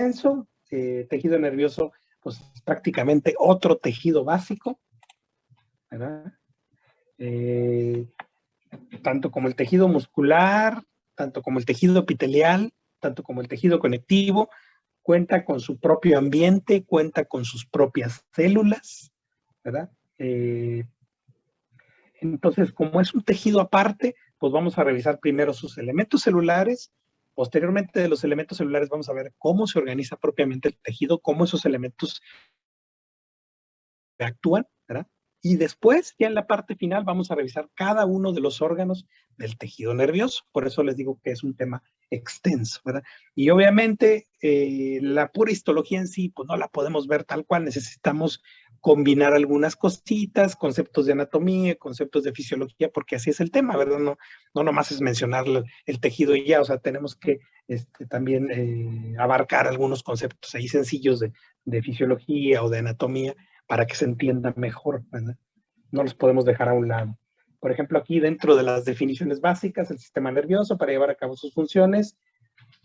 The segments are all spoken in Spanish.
extenso. Tejido nervioso, pues prácticamente otro tejido básico, ¿verdad? Tanto como el tejido muscular, tanto como el tejido epitelial, tanto como el tejido conectivo, cuenta con su propio ambiente, cuenta con sus propias células, ¿verdad? Entonces, como es un tejido aparte, pues vamos a revisar primero sus elementos celulares. Posteriormente de los elementos celulares vamos a ver cómo se organiza propiamente el tejido, cómo esos elementos actúan, ¿verdad? Y después, ya en la parte final, vamos a revisar cada uno de los órganos del tejido nervioso. Por eso les digo que es un tema extenso, ¿verdad? Y obviamente la pura histología en sí, pues no la podemos ver tal cual. Necesitamos combinar algunas cositas, conceptos de anatomía, conceptos de fisiología, porque así es el tema, ¿verdad? No nomás es mencionar el tejido y ya, o sea, tenemos que también abarcar algunos conceptos ahí sencillos de fisiología o de anatomía, para que se entienda mejor, ¿verdad? No los podemos dejar a un lado. Por ejemplo, aquí dentro de las definiciones básicas, el sistema nervioso para llevar a cabo sus funciones,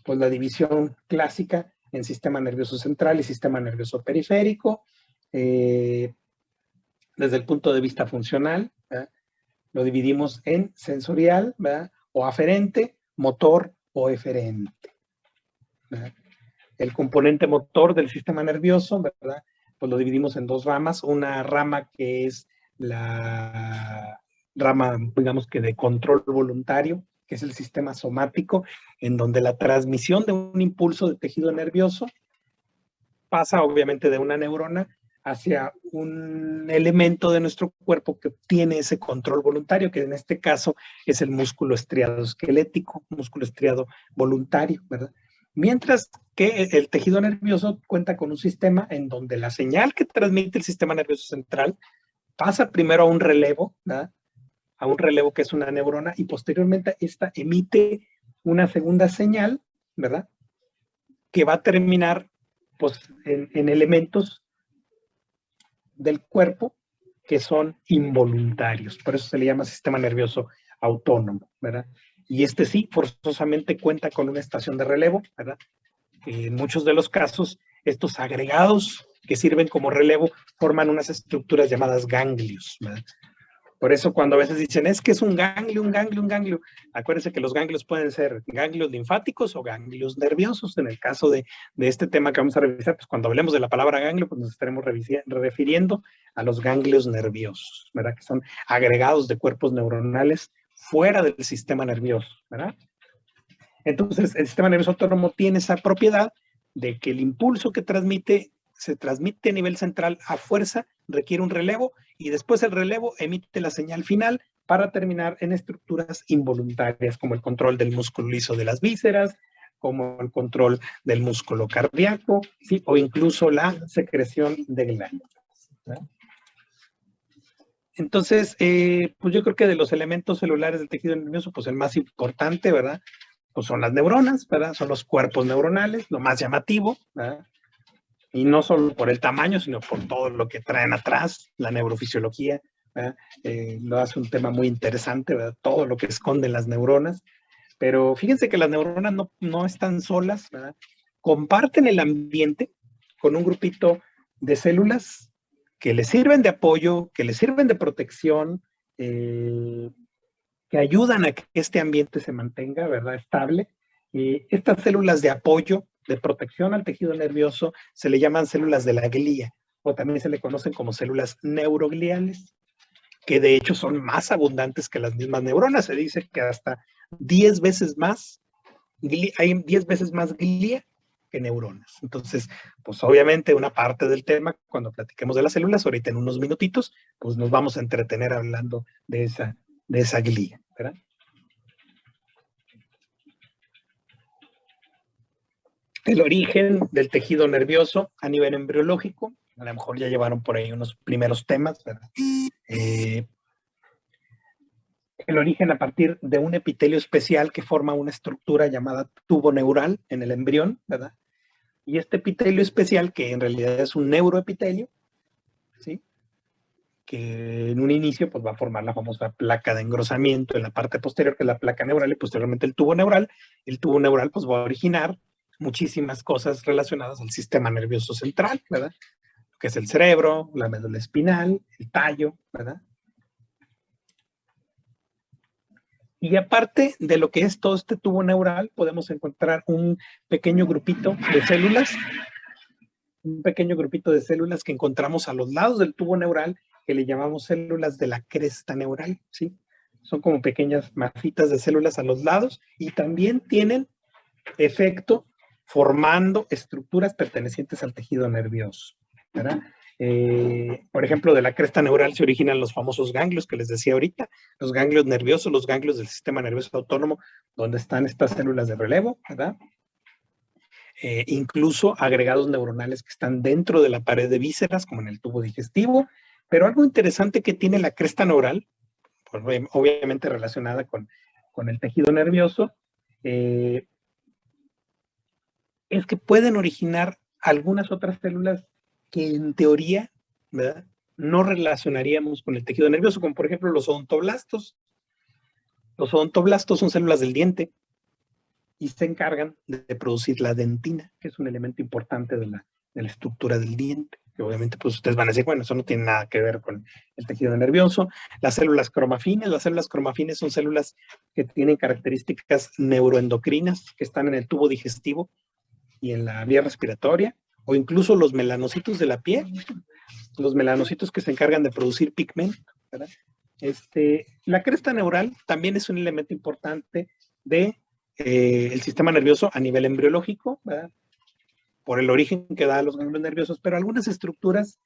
pues la división clásica en sistema nervioso central y sistema nervioso periférico. Desde el punto de vista funcional, ¿verdad? Lo dividimos en sensorial, ¿verdad? O aferente, motor o eferente, ¿verdad? El componente motor del sistema nervioso, ¿verdad? Pues lo dividimos en dos ramas. Una rama que es la rama, digamos que de control voluntario, que es el sistema somático, en donde la transmisión de un impulso de tejido nervioso pasa obviamente de una neurona hacia un elemento de nuestro cuerpo que tiene ese control voluntario, que en este caso es el músculo estriado esquelético, músculo estriado voluntario, ¿verdad? Mientras que el tejido nervioso cuenta con un sistema en donde la señal que transmite el sistema nervioso central pasa primero a un relevo, ¿verdad? A un relevo que es una neurona, y posteriormente esta emite una segunda señal, ¿verdad? Que va a terminar pues, en elementos del cuerpo que son involuntarios. Por eso se le llama sistema nervioso autónomo, ¿verdad? Y este sí, forzosamente cuenta con una estación de relevo, ¿verdad? En muchos de los casos, estos agregados que sirven como relevo forman unas estructuras llamadas ganglios, ¿verdad? Por eso cuando a veces dicen, es que es un ganglio, acuérdense que los ganglios pueden ser ganglios linfáticos o ganglios nerviosos. En el caso de este tema que vamos a revisar, pues cuando hablemos de la palabra ganglio, pues nos estaremos refiriendo a los ganglios nerviosos, ¿verdad? Que son agregados de cuerpos neuronales fuera del sistema nervioso, ¿verdad? Entonces, el sistema nervioso autónomo tiene esa propiedad de que el impulso que transmite se transmite a nivel central a fuerza, requiere un relevo y después el relevo emite la señal final para terminar en estructuras involuntarias como el control del músculo liso de las vísceras, como el control del músculo cardíaco, ¿sí? O incluso la secreción de glándulas, ¿verdad? Entonces, pues yo creo que de los elementos celulares del tejido nervioso, pues el más importante, ¿verdad? Pues son las neuronas, ¿verdad? Son los cuerpos neuronales, lo más llamativo, ¿verdad? Y no solo por el tamaño, sino por todo lo que traen atrás, la neurofisiología, ¿verdad? Lo hace un tema muy interesante, ¿verdad? Todo lo que esconden las neuronas. Pero fíjense que las neuronas no están solas, ¿verdad? Comparten el ambiente con un grupito de células que les sirven de apoyo, que les sirven de protección, que ayudan a que este ambiente se mantenga, ¿verdad? Estable. Estas células de apoyo, de protección al tejido nervioso, se le llaman células de la glía, o también se le conocen como células neurogliales, que de hecho son más abundantes que las mismas neuronas. Se dice que hasta 10 veces más, hay 10 veces más glía que neuronas. Entonces, pues obviamente una parte del tema, cuando platiquemos de las células, ahorita en unos minutitos, pues nos vamos a entretener hablando de esa glía, ¿verdad? El origen del tejido nervioso a nivel embriológico, a lo mejor ya llevaron por ahí unos primeros temas, ¿verdad? El origen a partir de un epitelio especial que forma una estructura llamada tubo neural en el embrión, ¿verdad? Y este epitelio especial, que en realidad es un neuroepitelio, ¿sí? Que en un inicio pues, va a formar la famosa placa de engrosamiento en la parte posterior, que es la placa neural, y posteriormente el tubo neural. El tubo neural pues, va a originar muchísimas cosas relacionadas al sistema nervioso central, ¿verdad? Que es el cerebro, la médula espinal, el tallo, ¿verdad? Y aparte de lo que es todo este tubo neural, podemos encontrar un pequeño grupito de células, que encontramos a los lados del tubo neural, que le llamamos células de la cresta neural, ¿sí? Son como pequeñas masitas de células a los lados y también tienen efecto formando estructuras pertenecientes al tejido nervioso, ¿verdad? Por ejemplo, de la cresta neural se originan los famosos ganglios que les decía ahorita, los ganglios nerviosos, los ganglios del sistema nervioso autónomo, donde están estas células de relevo, ¿verdad? Incluso agregados neuronales que están dentro de la pared de vísceras, como en el tubo digestivo. Pero algo interesante que tiene la cresta neural, pues, obviamente relacionada con el tejido nervioso, es que pueden originar algunas otras células que en teoría, ¿verdad?, no relacionaríamos con el tejido nervioso, como por ejemplo los odontoblastos. Los odontoblastos son células del diente y se encargan de producir la dentina, que es un elemento importante de la estructura del diente. Que obviamente pues ustedes van a decir, bueno, eso no tiene nada que ver con el tejido nervioso. Las células cromafines son células que tienen características neuroendocrinas, que están en el tubo digestivo y en la vía respiratoria, o incluso los melanocitos de la piel, los melanocitos que se encargan de producir pigmento, ¿verdad? La cresta neural también es un elemento importante de el sistema nervioso a nivel embriológico, ¿verdad?, por el origen que da a los ganglios nerviosos, pero algunas estructuras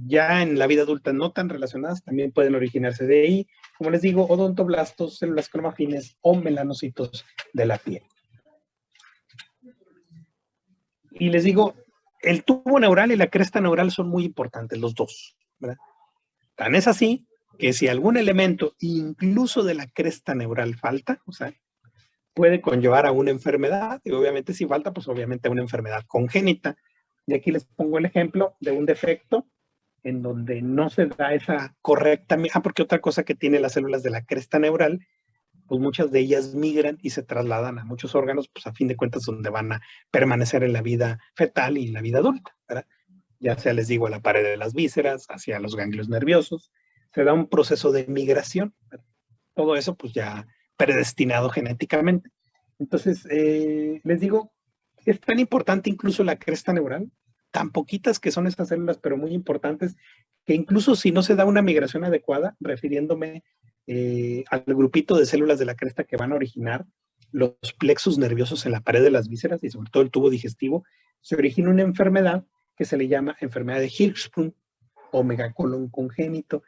ya en la vida adulta no tan relacionadas también pueden originarse de ahí, como les digo, odontoblastos, células cromafines o melanocitos de la piel. Y les digo, el tubo neural y la cresta neural son muy importantes, los dos, ¿verdad? Tan es así que si algún elemento, incluso de la cresta neural, falta, o sea, puede conllevar a una enfermedad, y obviamente si falta, pues obviamente a una enfermedad congénita. Y aquí les pongo el ejemplo de un defecto en donde no se da esa correcta, porque otra cosa que tiene las células de la cresta neural, pues muchas de ellas migran y se trasladan a muchos órganos, pues a fin de cuentas donde van a permanecer en la vida fetal y en la vida adulta, ¿verdad? Ya sea, les digo, a la pared de las vísceras, hacia los ganglios nerviosos, se da un proceso de migración, ¿verdad? Todo eso pues ya predestinado genéticamente. Entonces, les digo, es tan importante incluso la cresta neural, tan poquitas que son estas células, pero muy importantes, que incluso si no se da una migración adecuada, refiriéndome al grupito de células de la cresta que van a originar los plexos nerviosos en la pared de las vísceras y sobre todo el tubo digestivo, se origina una enfermedad que se le llama enfermedad de Hirschsprung o megacolon congénito.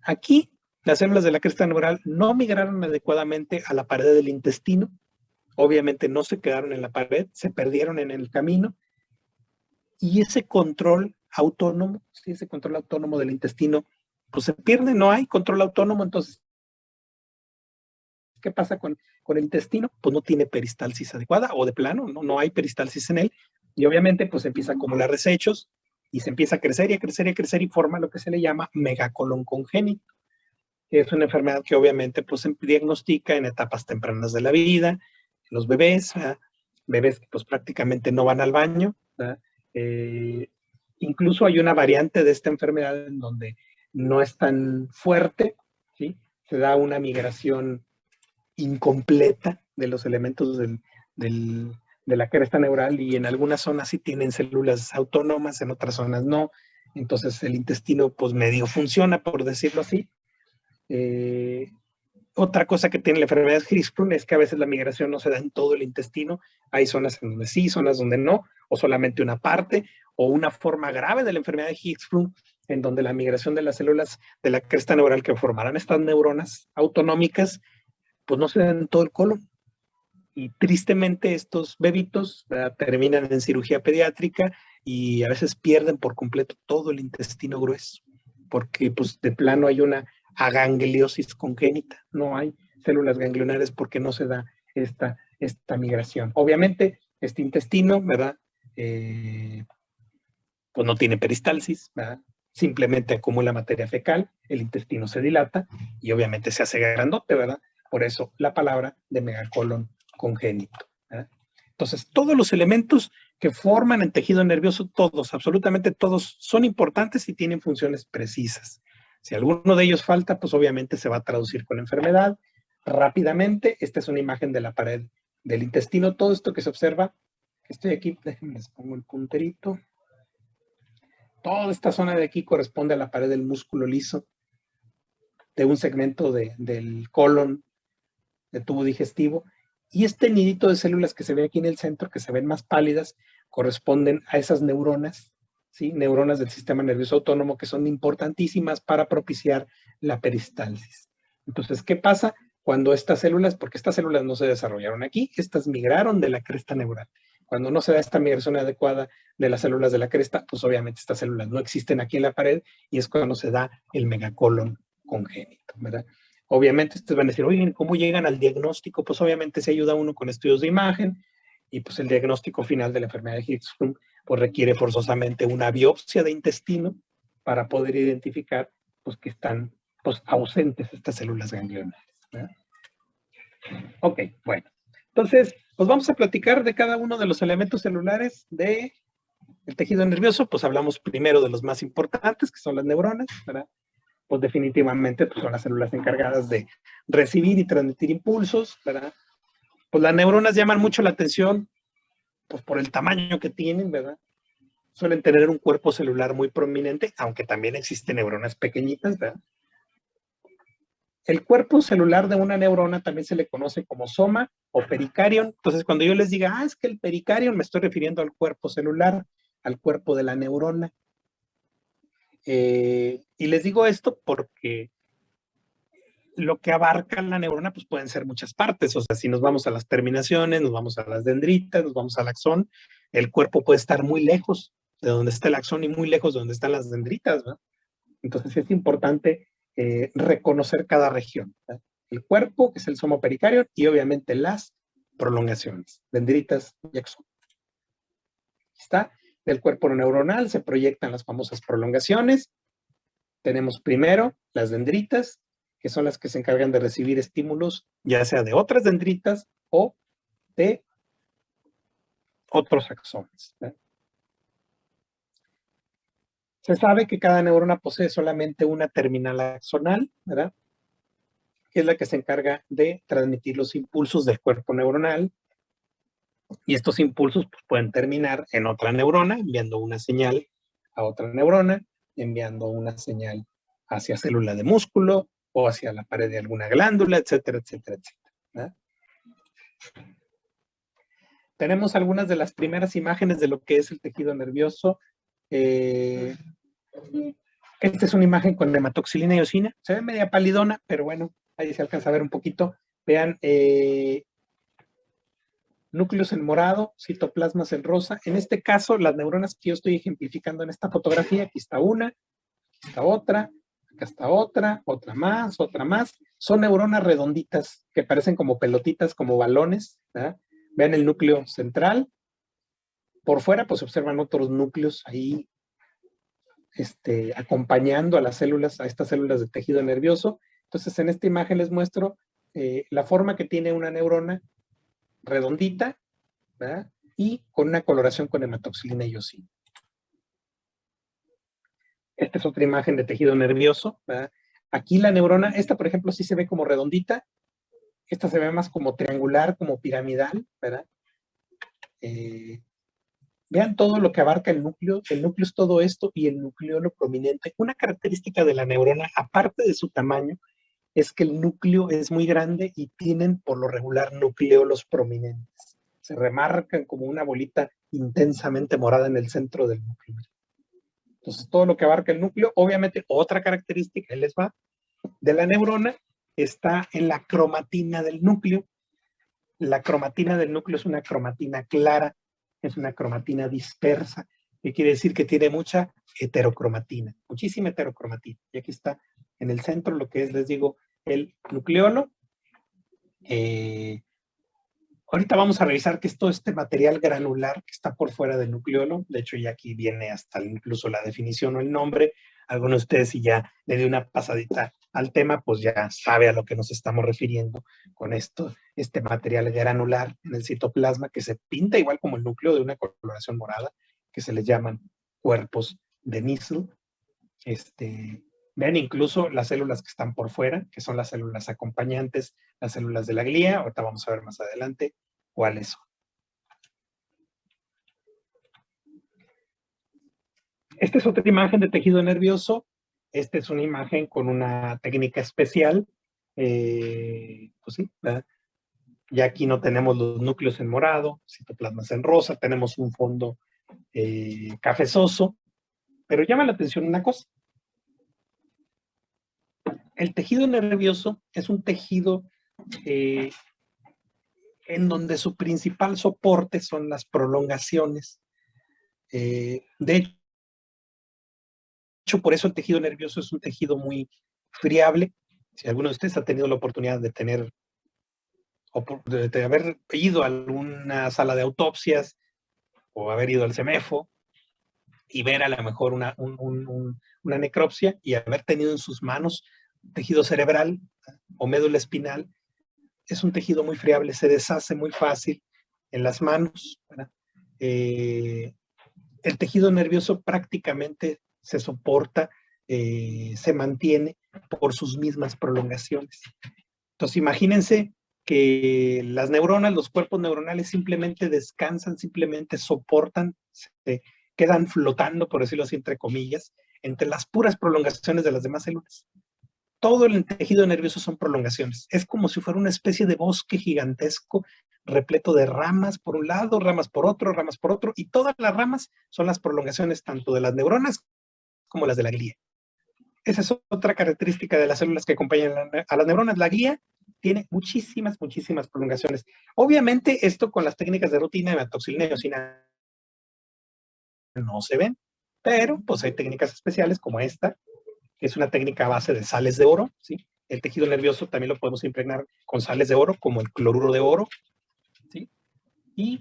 Aquí las células de la cresta neural no migraron adecuadamente a la pared del intestino, obviamente no se quedaron en la pared, se perdieron en el camino, y ese control autónomo, ¿sí?, ese control autónomo del intestino, pues se pierde, no hay control autónomo. Entonces, ¿qué pasa con el intestino? Pues no tiene peristalsis adecuada, o de plano, no hay peristalsis en él, y obviamente pues empieza a acumular desechos, y se empieza a crecer y a crecer y a crecer, y forma lo que se le llama megacolon congénito. Es una enfermedad que obviamente pues se diagnostica en etapas tempranas de la vida, los bebés, bebés que pues prácticamente no van al baño, incluso hay una variante de esta enfermedad en donde no es tan fuerte, ¿sí? Se da una migración incompleta de los elementos de la cresta neural, y en algunas zonas sí tienen células autónomas, en otras zonas no. Entonces el intestino pues medio funciona, por decirlo así. Otra cosa que tiene la enfermedad de Hirschsprung es que a veces la migración no se da en todo el intestino. Hay zonas en donde sí, zonas donde no, o solamente una parte, o una forma grave de la enfermedad de Hirschsprung, en donde la migración de las células de la cresta neural que formarán estas neuronas autonómicas, pues no se da en todo el colon. Y tristemente estos bebitos terminan en cirugía pediátrica y a veces pierden por completo todo el intestino grueso, porque pues de plano hay una agangliosis congénita, no hay células ganglionares porque no se da esta migración. Obviamente este intestino, ¿verdad?, pues no tiene peristalsis, ¿verdad?, simplemente acumula materia fecal, el intestino se dilata y obviamente se hace grandote, ¿verdad? Por eso la palabra de megacolon congénito, ¿verdad? Entonces, todos los elementos que forman el tejido nervioso, todos, absolutamente todos, son importantes y tienen funciones precisas. Si alguno de ellos falta, pues obviamente se va a traducir con enfermedad. Rápidamente, esta es una imagen de la pared del intestino. Todo esto que se observa, estoy aquí, déjenme les pongo el punterito. Toda esta zona de aquí corresponde a la pared del músculo liso de un segmento del colon, del tubo digestivo. Y este nidito de células que se ve aquí en el centro, que se ven más pálidas, corresponden a esas neuronas, ¿sí? Neuronas del sistema nervioso autónomo que son importantísimas para propiciar la peristalsis. Entonces, ¿qué pasa cuando estas células, porque estas células no se desarrollaron aquí, estas migraron de la cresta neural? Cuando no se da esta migración adecuada de las células de la cresta, pues obviamente estas células no existen aquí en la pared y es cuando se da el megacolon congénito, ¿verdad? Obviamente ustedes van a decir, oye, ¿cómo llegan al diagnóstico? Pues obviamente se ayuda uno con estudios de imagen y pues el diagnóstico final de la enfermedad de Hirschsprung pues requiere forzosamente una biopsia de intestino para poder identificar pues que están pues ausentes estas células ganglionares, ¿verdad? Ok, bueno. Entonces, pues vamos a platicar de cada uno de los elementos celulares del tejido nervioso. Pues hablamos primero de los más importantes, que son las neuronas, ¿verdad? Pues definitivamente pues son las células encargadas de recibir y transmitir impulsos, ¿verdad? Pues las neuronas llaman mucho la atención pues por el tamaño que tienen, ¿verdad? Suelen tener un cuerpo celular muy prominente, aunque también existen neuronas pequeñitas, ¿verdad? El cuerpo celular de una neurona también se le conoce como soma o pericarion. Entonces, cuando yo les diga, es que el pericarion, me estoy refiriendo al cuerpo celular, al cuerpo de la neurona. Y les digo esto porque lo que abarca la neurona pues pueden ser muchas partes. O sea, si nos vamos a las terminaciones, nos vamos a las dendritas, nos vamos al axón, el cuerpo puede estar muy lejos de donde está el axón y muy lejos de donde están las dendritas, ¿no? Entonces es importante reconocer cada región, ¿no? El cuerpo, que es el soma pericardio, y obviamente las prolongaciones, dendritas y axón. ¿Está? Del cuerpo neuronal se proyectan las famosas prolongaciones. Tenemos primero las dendritas, que son las que se encargan de recibir estímulos, ya sea de otras dendritas o de otros axones, ¿verdad? Se sabe que cada neurona posee solamente una terminal axonal, ¿verdad? Que es la que se encarga de transmitir los impulsos del cuerpo neuronal. Y estos impulsos pues, pueden terminar en otra neurona, enviando una señal a otra neurona, enviando una señal hacia célula de músculo o hacia la pared de alguna glándula, etcétera, etcétera, etcétera, ¿verdad? Tenemos algunas de las primeras imágenes de lo que es el tejido nervioso. Esta es una imagen con hematoxilina y eosina. Se ve media palidona, pero bueno, ahí se alcanza a ver un poquito. Vean, núcleos en morado, citoplasmas en rosa. En este caso, las neuronas que yo estoy ejemplificando en esta fotografía, aquí está una, aquí está otra, acá está otra más, son neuronas redonditas que parecen como pelotitas, como balones, ¿verdad? Vean el núcleo central. Por fuera, pues se observan otros núcleos ahí acompañando a las células, a estas células de tejido nervioso. Entonces, en esta imagen les muestro la forma que tiene una neurona redondita, ¿verdad? Y con una coloración con hematoxilina y eosina. Esta es otra imagen de tejido nervioso, ¿verdad? Aquí la neurona, esta por ejemplo sí se ve como redondita, esta se ve más como triangular, como piramidal, ¿verdad? Vean todo lo que abarca el núcleo es todo esto y el nucleolo prominente. Una característica de la neurona, aparte de su tamaño, es que el núcleo es muy grande y tienen por lo regular nucleolos prominentes. Se remarcan como una bolita intensamente morada en el centro del núcleo. Entonces, todo lo que abarca el núcleo, obviamente, otra característica, ahí les va, de la neurona, está en la cromatina del núcleo. La cromatina del núcleo es una cromatina clara, es una cromatina dispersa, que quiere decir que tiene mucha heterocromatina, muchísima heterocromatina. Y aquí está en el centro lo que es, les digo, el nucleolo. Ahorita vamos a revisar que es todo este material granular que está por fuera del nucleolo. De hecho, ya aquí viene hasta incluso la definición o el nombre. Algunos de ustedes, si ya le di una pasadita al tema, pues ya sabe a lo que nos estamos refiriendo con esto, este material granular en el citoplasma que se pinta igual como el núcleo de una coloración morada, que se les llaman cuerpos de Nissl. Vean incluso las células que están por fuera, que son las células acompañantes, las células de la glía. Ahorita vamos a ver más adelante cuáles son. Esta es otra imagen de tejido nervioso. Esta es una imagen con una técnica especial. Pues sí, ¿verdad? Ya aquí no tenemos los núcleos en morado, citoplasmas en rosa, tenemos un fondo cafezoso, pero llama la atención una cosa. El tejido nervioso es un tejido en donde su principal soporte son las prolongaciones. De hecho, por eso el tejido nervioso es un tejido muy friable. Si alguno de ustedes ha tenido la oportunidad de tener, o de haber ido a alguna sala de autopsias, o haber ido al CEMEFO, y ver a lo mejor una necropsia, y haber tenido en sus manos tejido cerebral o médula espinal, es un tejido muy friable, se deshace muy fácil en las manos. El tejido nervioso prácticamente se soporta, se mantiene por sus mismas prolongaciones. Entonces imagínense que las neuronas, los cuerpos neuronales simplemente descansan, simplemente soportan, se quedan flotando, por decirlo así, entre comillas, entre las puras prolongaciones de las demás células. Todo el tejido nervioso son prolongaciones. Es como si fuera una especie de bosque gigantesco, repleto de ramas por un lado, ramas por otro, y todas las ramas son las prolongaciones tanto de las neuronas como las de la glía. Esa es otra característica de las células que acompañan a las neuronas. La glía tiene muchísimas prolongaciones. Obviamente, esto con las técnicas de rutina, hematoxilina y eosina, no se ven, pero pues hay técnicas especiales como esta, que es una técnica a base de sales de oro, ¿sí? El tejido nervioso también lo podemos impregnar con sales de oro, como el cloruro de oro, ¿sí? Y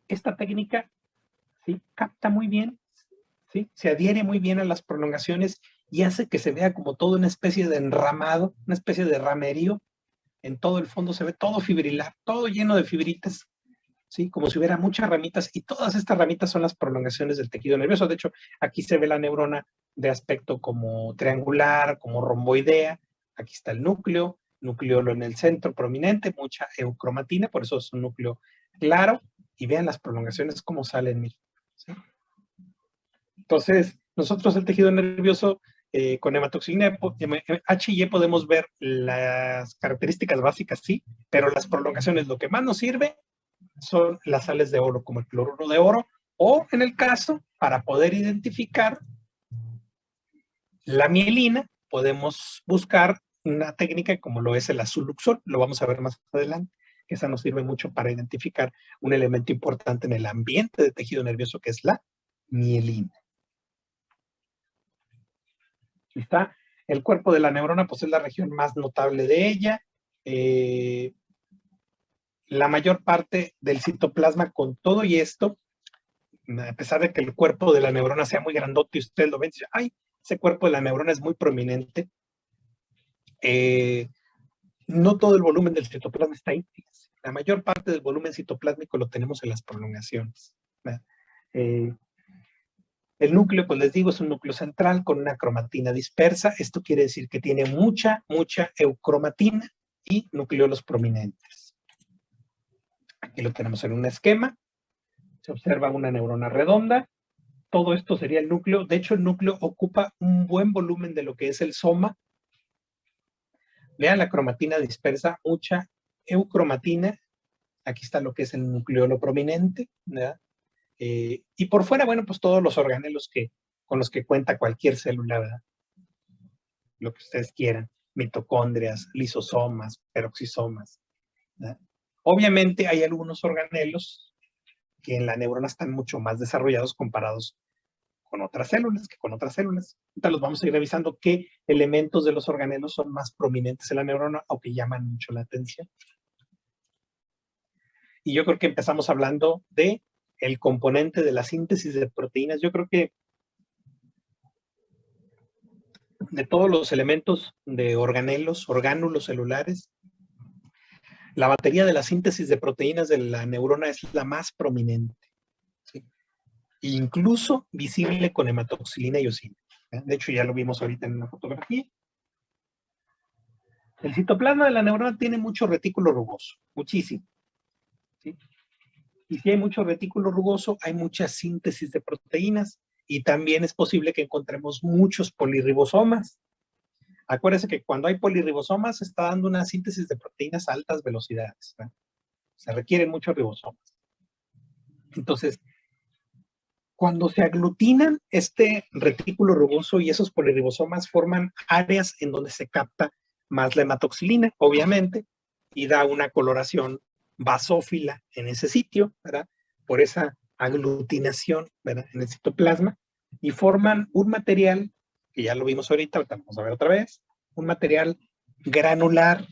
esta técnica, ¿sí?, capta muy bien, ¿sí?, se adhiere muy bien a las prolongaciones y hace que se vea como toda una especie de enramado, una especie de ramerío. En todo el fondo se ve todo fibrilar, todo lleno de fibritas, ¿sí?, como si hubiera muchas ramitas, y todas estas ramitas son las prolongaciones del tejido nervioso. De hecho, aquí se ve la neurona de aspecto como triangular, como romboidea. Aquí está el núcleo, nucleolo en el centro prominente, mucha eucromatina, por eso es un núcleo claro, y vean las prolongaciones cómo salen, ¿sí? Entonces, nosotros el tejido nervioso con hematoxilina H y E podemos ver las características básicas, sí, pero las prolongaciones, lo que más nos sirve son las sales de oro, como el cloruro de oro, o en el caso, para poder identificar la mielina, podemos buscar una técnica como lo es el azul Luxol, lo vamos a ver más adelante, que esa nos sirve mucho para identificar un elemento importante en el ambiente de tejido nervioso, que es la mielina. Aquí está. El cuerpo de la neurona, pues es la región más notable de ella. La mayor parte del citoplasma, con todo y esto, a pesar de que el cuerpo de la neurona sea muy grandote y ustedes lo ven y dicen, ay, ese cuerpo de la neurona es muy prominente, no todo el volumen del citoplasma está ahí. La mayor parte del volumen citoplásmico lo tenemos en las prolongaciones. El núcleo, pues les digo, es un núcleo central con una cromatina dispersa. Esto quiere decir que tiene mucha eucromatina y nucleolos prominentes. Aquí lo tenemos en un esquema. Se observa una neurona redonda. Todo esto sería el núcleo. De hecho, el núcleo ocupa un buen volumen de lo que es el soma. Vean la cromatina dispersa, mucha eucromatina. Aquí está lo que es el nucleolo prominente, ¿verdad? Y por fuera, bueno, pues todos los organelos con los que cuenta cualquier célula, ¿verdad? Lo que ustedes quieran, mitocondrias, lisosomas, peroxisomas, ¿verdad? Obviamente hay algunos organelos que en la neurona están mucho más desarrollados comparados con otras células, Ahorita los vamos a ir revisando qué elementos de los organelos son más prominentes en la neurona o que llaman mucho la atención. Y yo creo que empezamos hablando de el componente de la síntesis de proteínas. Yo creo que de todos los elementos de organelos, orgánulos celulares, la batería de la síntesis de proteínas de la neurona es la más prominente, ¿sí? Incluso visible con hematoxilina y eosina. De hecho, ya lo vimos ahorita en una fotografía. El citoplasma de la neurona tiene mucho retículo rugoso, muchísimo, ¿sí? Y si hay mucho retículo rugoso, hay mucha síntesis de proteínas y también es posible que encontremos muchos polirribosomas. Acuérdense que cuando hay polirribosomas se está dando una síntesis de proteínas a altas velocidades, ¿no? Se requieren muchos ribosomas. Entonces, cuando se aglutinan este retículo rugoso y esos polirribosomas forman áreas en donde se capta más la hematoxilina, obviamente, y da una coloración basófila en ese sitio, ¿verdad? Por esa aglutinación, ¿verdad? En el citoplasma, y forman un material, que ya lo vimos ahorita vamos a ver otra vez, un material granular,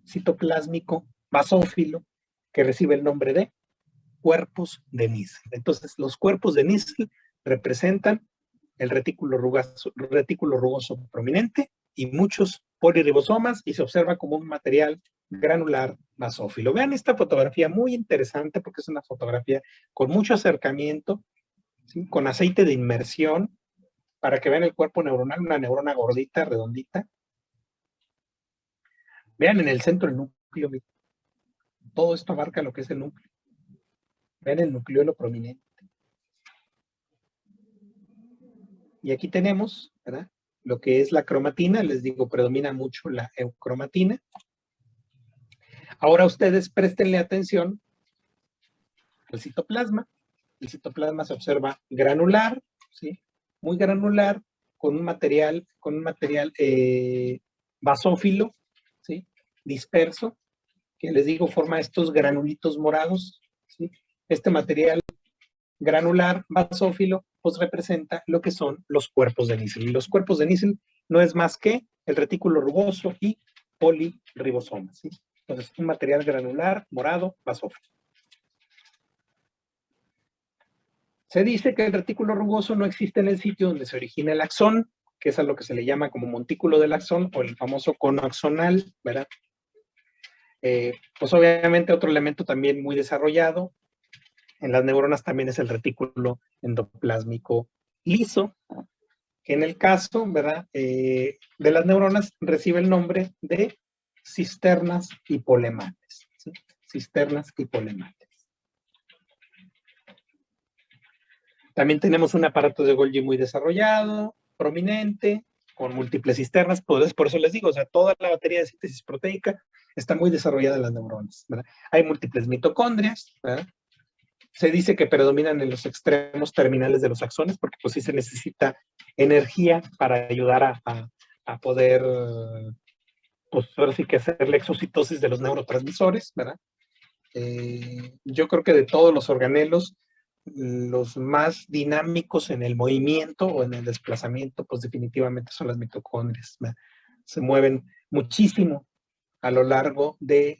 citoplásmico, basófilo, que recibe el nombre de cuerpos de Nissl. Entonces, los cuerpos de Nissl representan el retículo rugoso prominente y muchos poliribosomas y se observa como un material granular basófilo. Vean esta fotografía muy interesante porque es una fotografía con mucho acercamiento, ¿sí? Con aceite de inmersión para que vean el cuerpo neuronal, una neurona gordita, redondita. Vean en el centro el núcleo, todo esto abarca lo que es el núcleo. Vean el nucleolo prominente. Y aquí tenemos, ¿verdad? Lo que es la cromatina, les digo, predomina mucho la eucromatina. Ahora ustedes préstenle atención al citoplasma. El citoplasma se observa granular, ¿sí? Muy granular, con un material basófilo, ¿sí? Disperso, que les digo forma estos granulitos morados, ¿sí? Este material granular basófilo pues representa lo que son los cuerpos de Nissl. Y los cuerpos de Nissl no es más que el retículo rugoso y poliribosomas, ¿sí? Entonces, un material granular, morado, basófilo. Se dice que el retículo rugoso no existe en el sitio donde se origina el axón, que es a lo que se le llama como montículo del axón o el famoso cono axonal, ¿verdad? Pues obviamente otro elemento también muy desarrollado en las neuronas también es el retículo endoplásmico liso, que en el caso, ¿verdad? De las neuronas recibe el nombre de cisternas hipolemates, ¿sí? Cisternas hipolemates. También tenemos un aparato de Golgi muy desarrollado, prominente, con múltiples cisternas, pues por eso les digo, o sea, toda la batería de síntesis proteica está muy desarrollada en las neuronas, ¿verdad? Hay múltiples mitocondrias, ¿verdad? Se dice que predominan en los extremos terminales de los axones, porque pues sí se necesita energía para ayudar a poder, pues ahora sí que hacer la exocitosis de los neurotransmisores, ¿verdad? Yo creo que de todos los organelos, los más dinámicos en el movimiento o en el desplazamiento, pues definitivamente son las mitocondrias, ¿verdad? Se mueven muchísimo a lo largo de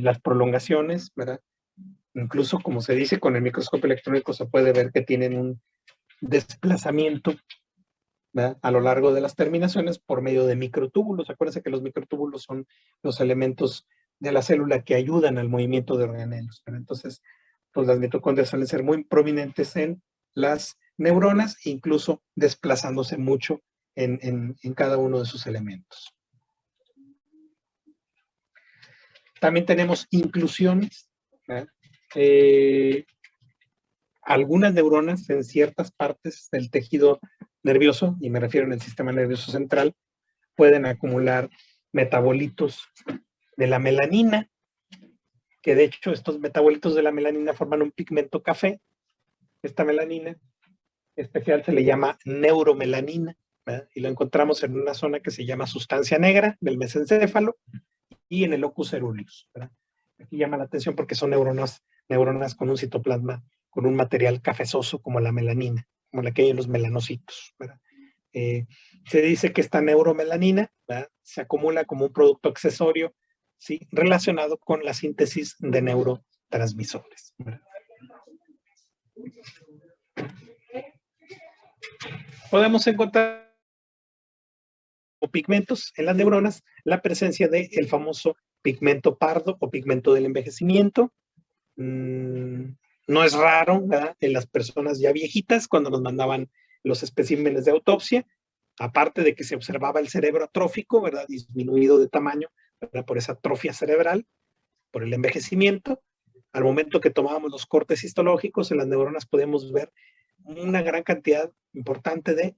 las prolongaciones, ¿verdad? Incluso, como se dice, con el microscopio electrónico se puede ver que tienen un desplazamiento, ¿verdad? A lo largo de las terminaciones por medio de microtúbulos. Acuérdense que los microtúbulos son los elementos de la célula que ayudan al movimiento de organelos, ¿verdad? Entonces, pues las mitocondrias suelen ser muy prominentes en las neuronas, incluso desplazándose mucho en cada uno de sus elementos. También tenemos inclusiones, ¿verdad? Algunas neuronas en ciertas partes del tejido nervioso, y me refiero en el sistema nervioso central, pueden acumular metabolitos de la melanina, que de hecho estos metabolitos de la melanina forman un pigmento café. Esta melanina especial se le llama neuromelanina, ¿verdad? Y lo encontramos en una zona que se llama sustancia negra del mesencéfalo y en el locus ceruleus, ¿verdad? Aquí llama la atención porque son neuronas con un citoplasma, con un material cafezoso como la melanina, como la que hay en los melanocitos, ¿verdad? Se dice que esta neuromelanina, ¿verdad?, se acumula como un producto accesorio, ¿sí?, relacionado con la síntesis de neurotransmisores, ¿verdad? Podemos encontrar o pigmentos en las neuronas la presencia del famoso pigmento pardo o pigmento del envejecimiento. No es raro, ¿verdad?, en las personas ya viejitas cuando nos mandaban los especímenes de autopsia, aparte de que se observaba el cerebro atrófico, ¿verdad?, disminuido de tamaño, ¿verdad?, por esa atrofia cerebral, por el envejecimiento. Al momento que tomábamos los cortes histológicos, en las neuronas podemos ver una gran cantidad importante de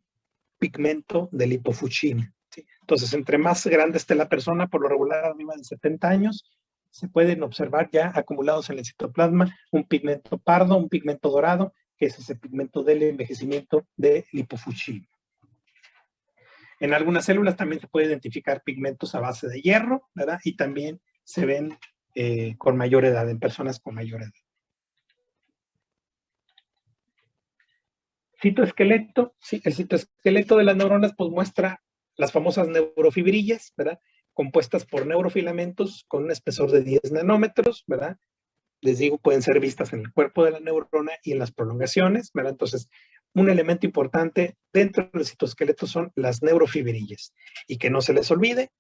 pigmento de lipofucina, ¿sí? Entonces, entre más grande esté la persona, por lo regular arriba de 70 años, se pueden observar ya acumulados en el citoplasma un pigmento pardo, un pigmento dorado, que es ese pigmento del envejecimiento de lipofucina. En algunas células también se puede identificar pigmentos a base de hierro, ¿verdad? Y también se ven con mayor edad, en personas con mayor edad. Citoesqueleto, sí, el citoesqueleto de las neuronas pues muestra las famosas neurofibrillas, ¿verdad?, compuestas por neurofilamentos con un espesor de 10 nanómetros, ¿verdad? Les digo, pueden ser vistas en el cuerpo de la neurona y en las prolongaciones, ¿verdad? Entonces, un elemento importante dentro del citoesqueleto son las neurofibrillas. Y que no se les olvide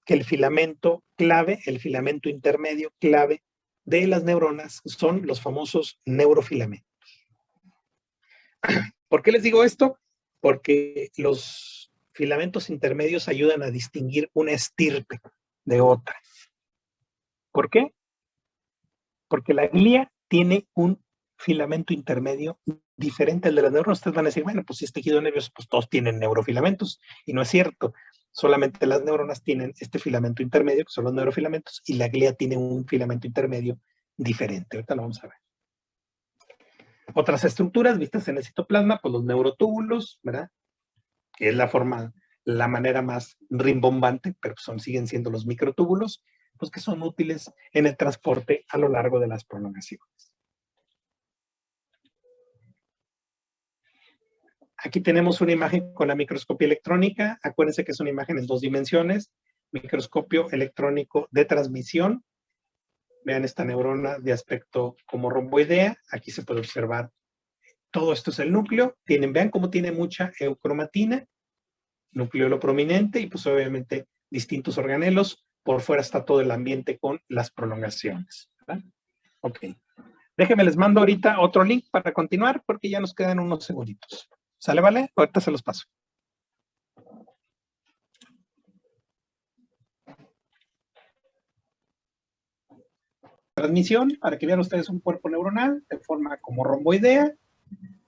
que el filamento clave, el filamento intermedio clave de las neuronas son los famosos neurofilamentos. ¿Por qué les digo esto? Porque los filamentos intermedios ayudan a distinguir una estirpe de otra. ¿Por qué? Porque la glía tiene un filamento intermedio diferente al de las neuronas. Ustedes van a decir, bueno, pues si es tejido nervioso, pues todos tienen neurofilamentos. Y no es cierto. Solamente las neuronas tienen este filamento intermedio, que son los neurofilamentos, y la glía tiene un filamento intermedio diferente. Ahorita lo vamos a ver. Otras estructuras vistas en el citoplasma, pues los neurotúbulos, ¿verdad?, que es la manera más rimbombante, pero siguen siendo los microtúbulos, pues que son útiles en el transporte a lo largo de las prolongaciones. Aquí tenemos una imagen con la microscopía electrónica. Acuérdense que es una imagen en 2 dimensiones, microscopio electrónico de transmisión. Vean esta neurona de aspecto como romboidea. Aquí se puede observar todo esto es el núcleo. Vean cómo tiene mucha eucromatina, nucleolo prominente y pues obviamente distintos organelos. Por fuera está todo el ambiente con las prolongaciones, ¿verdad? Ok. Déjenme, les mando ahorita otro link para continuar porque ya nos quedan unos segunditos. ¿Sale, vale? Ahorita se los paso. Transmisión, para que vean ustedes un cuerpo neuronal de forma como romboidea.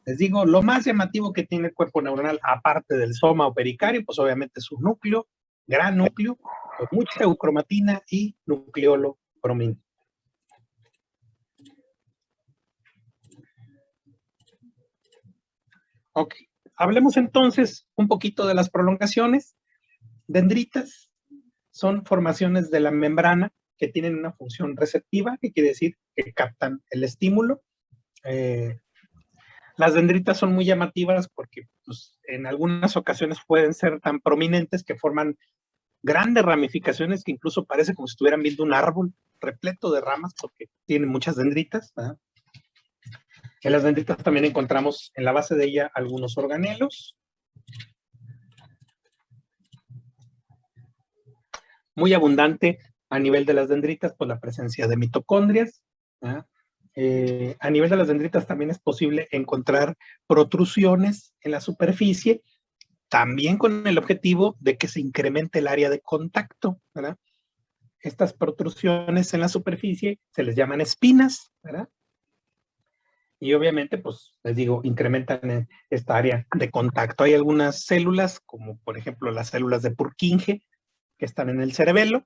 Les digo, lo más llamativo que tiene el cuerpo neuronal, aparte del soma o pericardio, pues obviamente es un núcleo, gran núcleo, con mucha eucromatina y nucleolo prominente. Ok, hablemos entonces un poquito de las prolongaciones. Dendritas son formaciones de la membrana que tienen una función receptiva, que quiere decir que captan el estímulo. Las dendritas son muy llamativas porque pues, en algunas ocasiones pueden ser tan prominentes que forman grandes ramificaciones que incluso parece como si estuvieran viendo un árbol repleto de ramas porque tienen muchas dendritas, ¿verdad? En las dendritas también encontramos en la base de ella algunos organelos. Muy abundante a nivel de las dendritas, pues la presencia de mitocondrias. A nivel de las dendritas también es posible encontrar protrusiones en la superficie, también con el objetivo de que se incremente el área de contacto, ¿verdad? Estas protrusiones en la superficie se les llaman espinas, ¿verdad? Y obviamente, pues, les digo, incrementan esta área de contacto. Hay algunas células, como por ejemplo las células de Purkinje, que están en el cerebelo,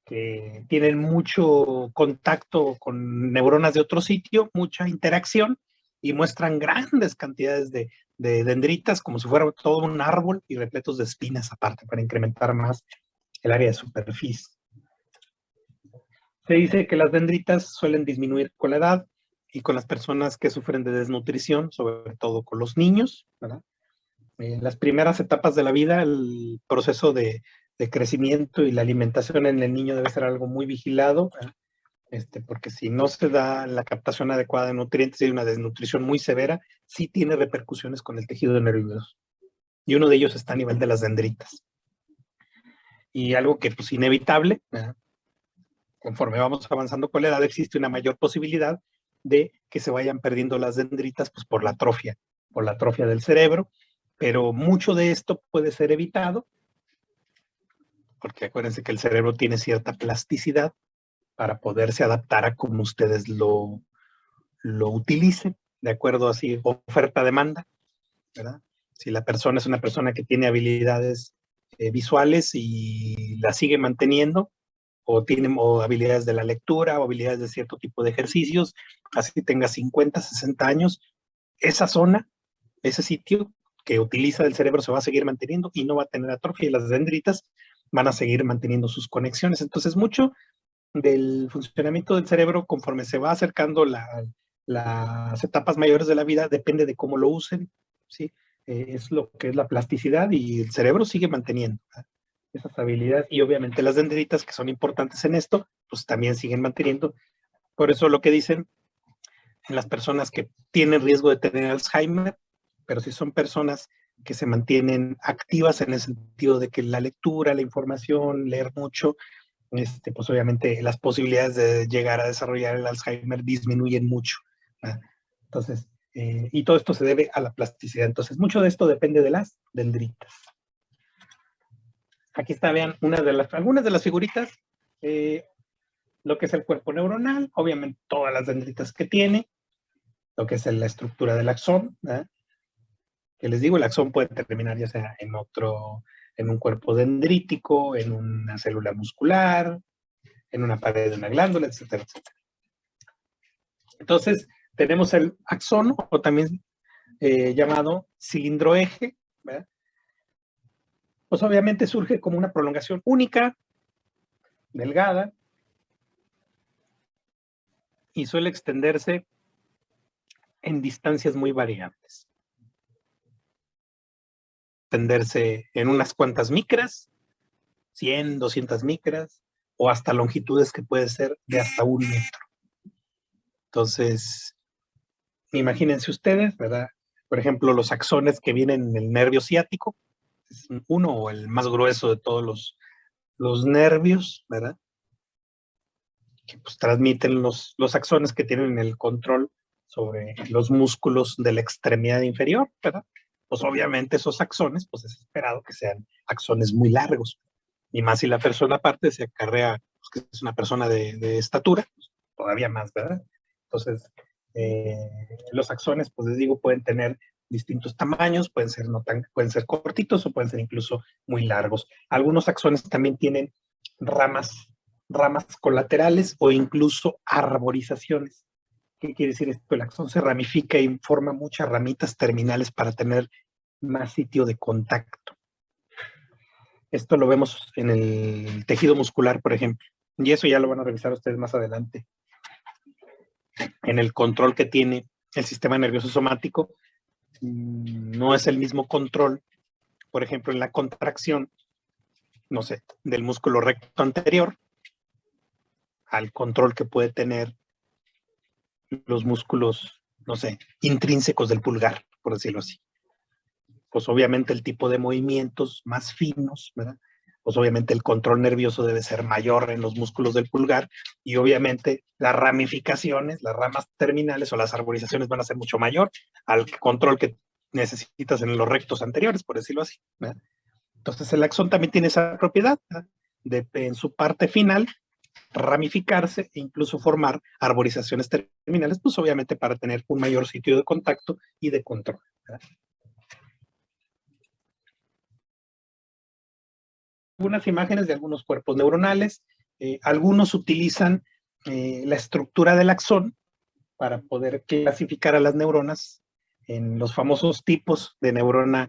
que tienen mucho contacto con neuronas de otro sitio, mucha interacción, y muestran grandes cantidades de dendritas, como si fuera todo un árbol, y repletos de espinas aparte, para incrementar más el área de superficie. Se dice que las dendritas suelen disminuir con la edad y con las personas que sufren de desnutrición, sobre todo con los niños, ¿verdad? En las primeras etapas de la vida, el proceso de crecimiento y la alimentación en el niño debe ser algo muy vigilado, porque si no se da la captación adecuada de nutrientes y hay una desnutrición muy severa, sí tiene repercusiones con el tejido nervioso. Y uno de ellos está a nivel de las dendritas. y algo que pues inevitable, ¿verdad? Conforme vamos avanzando con la edad, existe una mayor posibilidad de que se vayan perdiendo las dendritas pues, por la atrofia del cerebro, pero mucho de esto puede ser evitado, porque acuérdense que el cerebro tiene cierta plasticidad para poderse adaptar a como ustedes lo utilicen, de acuerdo así, oferta-demanda, ¿verdad? Si la persona es una persona que tiene habilidades visuales y la sigue manteniendo, o habilidades de la lectura, o habilidades de cierto tipo de ejercicios, así tenga 50, 60 años, esa zona, ese sitio que utiliza el cerebro se va a seguir manteniendo y no va a tener atrofia, y las dendritas van a seguir manteniendo sus conexiones. Entonces, mucho del funcionamiento del cerebro conforme se va acercando las etapas mayores de la vida depende de cómo lo usen, ¿sí? Es lo que es la plasticidad, y el cerebro sigue manteniendo, ¿verdad?, esas habilidades, y obviamente las dendritas, que son importantes en esto, pues también siguen manteniendo. Por eso lo que dicen en las personas que tienen riesgo de tener Alzheimer, pero si son personas que se mantienen activas en el sentido de que la lectura, la información, leer mucho, pues obviamente las posibilidades de llegar a desarrollar el Alzheimer disminuyen mucho, ¿verdad? Entonces, y todo esto se debe a la plasticidad. Entonces, mucho de esto depende de las dendritas. Aquí está, vean, algunas de las figuritas, lo que es el cuerpo neuronal, obviamente todas las dendritas que tiene, lo que es la estructura del axón, ¿verdad? Que les digo, el axón puede terminar ya sea en un cuerpo dendrítico, en una célula muscular, en una pared de una glándula, etcétera, etcétera. Entonces, tenemos el axón, o también llamado cilindroeje, ¿verdad? Pues obviamente surge como una prolongación única, delgada, y suele extenderse en distancias muy variables. Extenderse en unas cuantas micras, 100, 200 micras, o hasta longitudes que puede ser de hasta 1 metro. Entonces, imagínense ustedes, ¿verdad? Por ejemplo, los axones que vienen en el nervio ciático, es uno o el más grueso de todos los nervios, ¿verdad? Que pues transmiten los axones que tienen el control sobre los músculos de la extremidad inferior, ¿verdad? Pues obviamente esos axones, pues es esperado que sean axones muy largos. Y más si la persona aparte se acarrea, pues, que es una persona de estatura, pues, todavía más, ¿verdad? Entonces, los axones, pues les digo, pueden tener distintos tamaños, pueden ser cortitos o pueden ser incluso muy largos. Algunos axones también tienen ramas colaterales o incluso arborizaciones. ¿Qué quiere decir esto? El axón se ramifica y forma muchas ramitas terminales para tener más sitio de contacto. Esto lo vemos en el tejido muscular, por ejemplo, y eso ya lo van a revisar ustedes más adelante. En el control que tiene el sistema nervioso somático, no es el mismo control, por ejemplo, en la contracción, no sé, del músculo recto anterior, al control que puede tener los músculos, no sé, intrínsecos del pulgar, por decirlo así. Pues obviamente el tipo de movimientos más finos, ¿verdad? Pues obviamente el control nervioso debe ser mayor en los músculos del pulgar, y obviamente las ramificaciones, las ramas terminales o las arborizaciones van a ser mucho mayor al control que necesitas en los rectos anteriores, por decirlo así, ¿verdad? Entonces el axón también tiene esa propiedad, ¿verdad?, de en su parte final ramificarse e incluso formar arborizaciones terminales, pues obviamente para tener un mayor sitio de contacto y de control, ¿verdad? Algunas imágenes de algunos cuerpos neuronales, algunos utilizan la estructura del axón para poder clasificar a las neuronas en los famosos tipos de neurona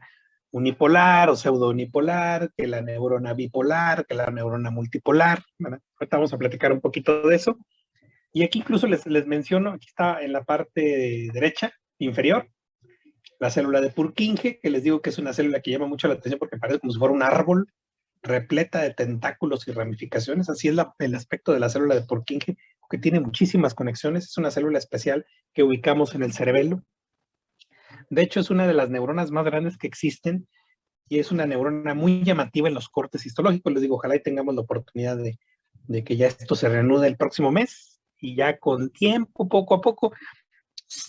unipolar o pseudo-unipolar, que la neurona bipolar, que la neurona multipolar, ¿verdad? Ahorita vamos a platicar un poquito de eso. Y aquí incluso les menciono, aquí está en la parte derecha, inferior, la célula de Purkinje, que les digo que es una célula que llama mucho la atención porque parece como si fuera un árbol repleta de tentáculos y ramificaciones. Así es el aspecto de la célula de Purkinje, que tiene muchísimas conexiones. Es una célula especial que ubicamos en el cerebelo. De hecho, es una de las neuronas más grandes que existen y es una neurona muy llamativa en los cortes histológicos. Les digo, ojalá y tengamos la oportunidad de que ya esto se reanude el próximo mes y ya con tiempo, poco a poco.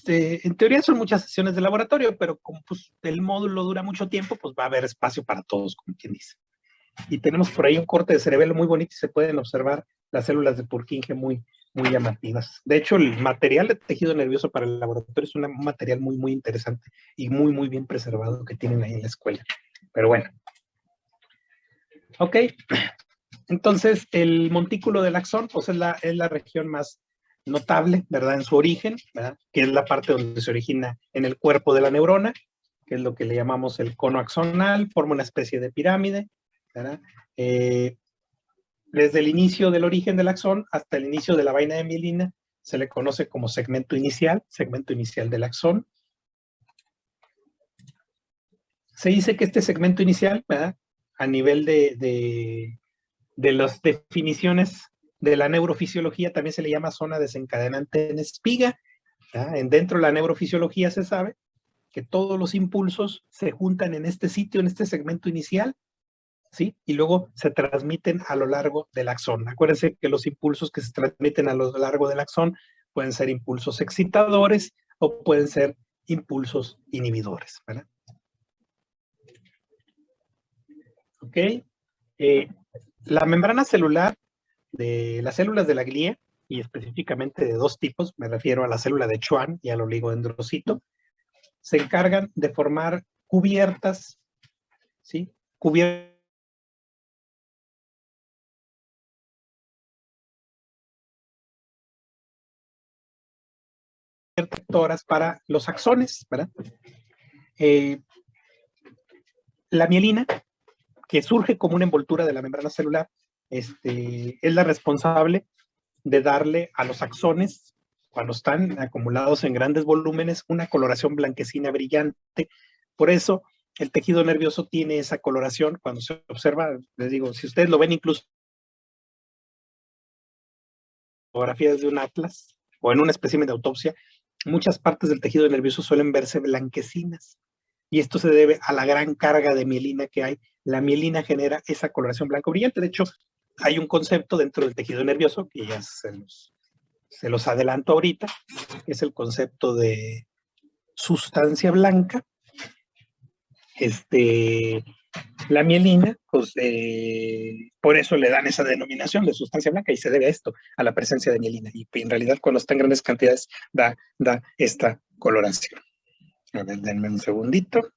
En teoría son muchas sesiones de laboratorio, pero como pues, el módulo dura mucho tiempo, pues va a haber espacio para todos, como quien dice. Y tenemos por ahí un corte de cerebelo muy bonito y se pueden observar las células de Purkinje muy llamativas. De hecho, el material de tejido nervioso para el laboratorio es un material muy interesante y muy bien preservado que tienen ahí en la escuela. Pero bueno. Ok. Entonces, el montículo del axón, pues es la región más notable, ¿verdad? En su origen, ¿verdad? Que es la parte donde se origina en el cuerpo de la neurona, que es lo que le llamamos el cono axonal, forma una especie de pirámide, ¿verdad? Desde el inicio del origen del axón hasta el inicio de la vaina de mielina, se le conoce como segmento inicial del axón. Se dice que este segmento inicial, ¿verdad? A nivel de las definiciones de la neurofisiología, también se le llama zona desencadenante en espiga. Dentro de la neurofisiología se sabe que todos los impulsos se juntan en este sitio, en este segmento inicial, ¿sí? Y luego se transmiten a lo largo del axón. Acuérdense que los impulsos que se transmiten a lo largo del axón pueden ser impulsos excitadores o pueden ser impulsos inhibidores, ¿verdad? ¿Ok? La membrana celular de las células de la glía, y específicamente de dos tipos, me refiero a la célula de Schwann y al oligodendrocito, se encargan de formar cubiertas, ¿sí? Cubiertas para los axones, ¿verdad? La mielina, que surge como una envoltura de la membrana celular, es la responsable de darle a los axones, cuando están acumulados en grandes volúmenes, una coloración blanquecina brillante. Por eso el tejido nervioso tiene esa coloración cuando se observa. Les digo, si ustedes lo ven incluso en fotografías de un atlas o en un espécimen de autopsia, muchas partes del tejido nervioso suelen verse blanquecinas. Y esto se debe a la gran carga de mielina que hay. La mielina genera esa coloración blanco brillante. De hecho, hay un concepto dentro del tejido nervioso que ya se los adelanto ahorita, que es el concepto de sustancia blanca. La mielina, pues por eso le dan esa denominación de sustancia blanca y se debe a esto, a la presencia de mielina. Y en realidad cuando está en grandes cantidades da esta coloración. A ver, denme un segundito.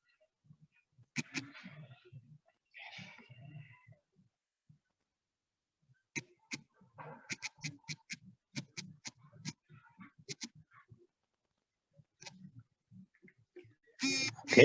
Ok.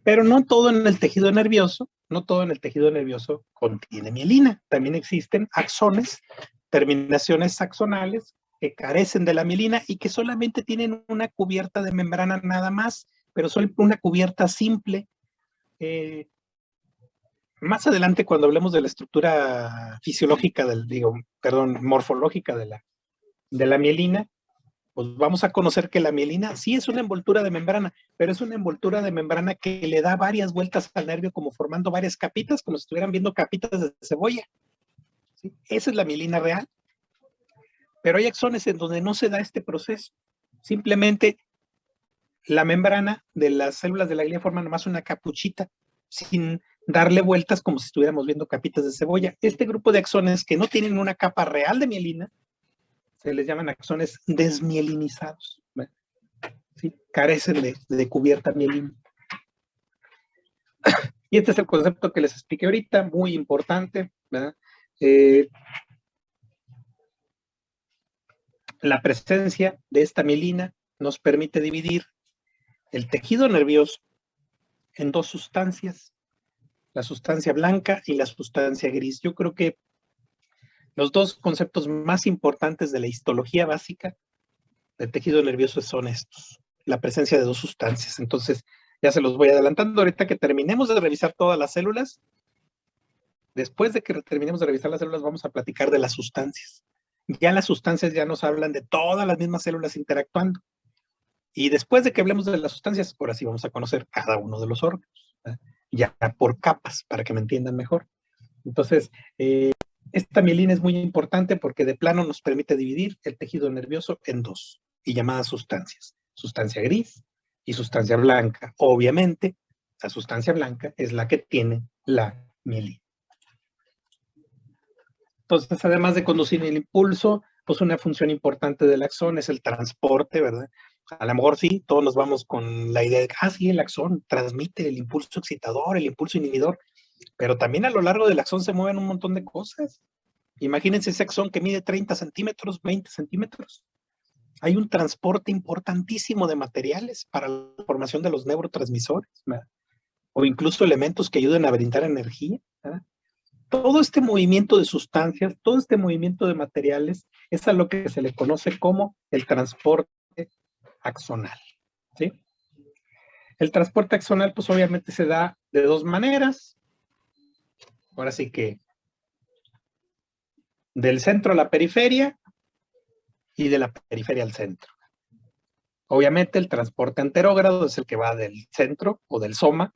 Pero no todo en el tejido nervioso, no todo en el tejido nervioso contiene mielina. También existen axones, terminaciones axonales que carecen de la mielina y que solamente tienen una cubierta de membrana nada más, pero solo una cubierta simple. Más adelante, cuando hablemos de la estructura fisiológica morfológica de la mielina, pues vamos a conocer que la mielina sí es una envoltura de membrana, pero es una envoltura de membrana que le da varias vueltas al nervio, como formando varias capitas, como si estuvieran viendo capitas de cebolla. ¿Sí? Esa es la mielina real. Pero hay axones en donde no se da este proceso. Simplemente la membrana de las células de la glía forma nomás una capuchita, sin darle vueltas como si estuviéramos viendo capitas de cebolla. Este grupo de axones que no tienen una capa real de mielina, se les llaman axones desmielinizados. ¿Sí? Carecen de cubierta mielina. Y este es el concepto que les expliqué ahorita, muy importante, ¿verdad? La presencia de esta mielina nos permite dividir el tejido nervioso en dos sustancias, la sustancia blanca y la sustancia gris. Yo creo que los dos conceptos más importantes de la histología básica del tejido nervioso son estos, la presencia de dos sustancias. Entonces, ya se los voy adelantando. Ahorita que terminemos de revisar todas las células, después de que terminemos de revisar las células, vamos a platicar de las sustancias. Ya las sustancias ya nos hablan de todas las mismas células interactuando. Y después de que hablemos de las sustancias, ahora sí vamos a conocer cada uno de los órganos, ¿verdad? Ya por capas, para que me entiendan mejor. Entonces, esta mielina es muy importante porque de plano nos permite dividir el tejido nervioso en dos y llamadas sustancias. Sustancia gris y sustancia blanca. Obviamente, la sustancia blanca es la que tiene la mielina. Entonces, además de conducir el impulso, pues una función importante del axón es el transporte, ¿verdad? A lo mejor sí, todos nos vamos con la idea de que, sí, el axón transmite el impulso excitador, el impulso inhibidor, pero también a lo largo del axón se mueven un montón de cosas. Imagínense ese axón que mide 30 centímetros, 20 centímetros. Hay un transporte importantísimo de materiales para la formación de los neurotransmisores, ¿verdad? O incluso elementos que ayuden a brindar energía, ¿verdad? Todo este movimiento de sustancias, todo este movimiento de materiales, es a lo que se le conoce como el transporte axonal, ¿sí? El transporte axonal, pues obviamente se da de dos maneras. Ahora sí que del centro a la periferia y de la periferia al centro. Obviamente el transporte anterógrado es el que va del centro o del soma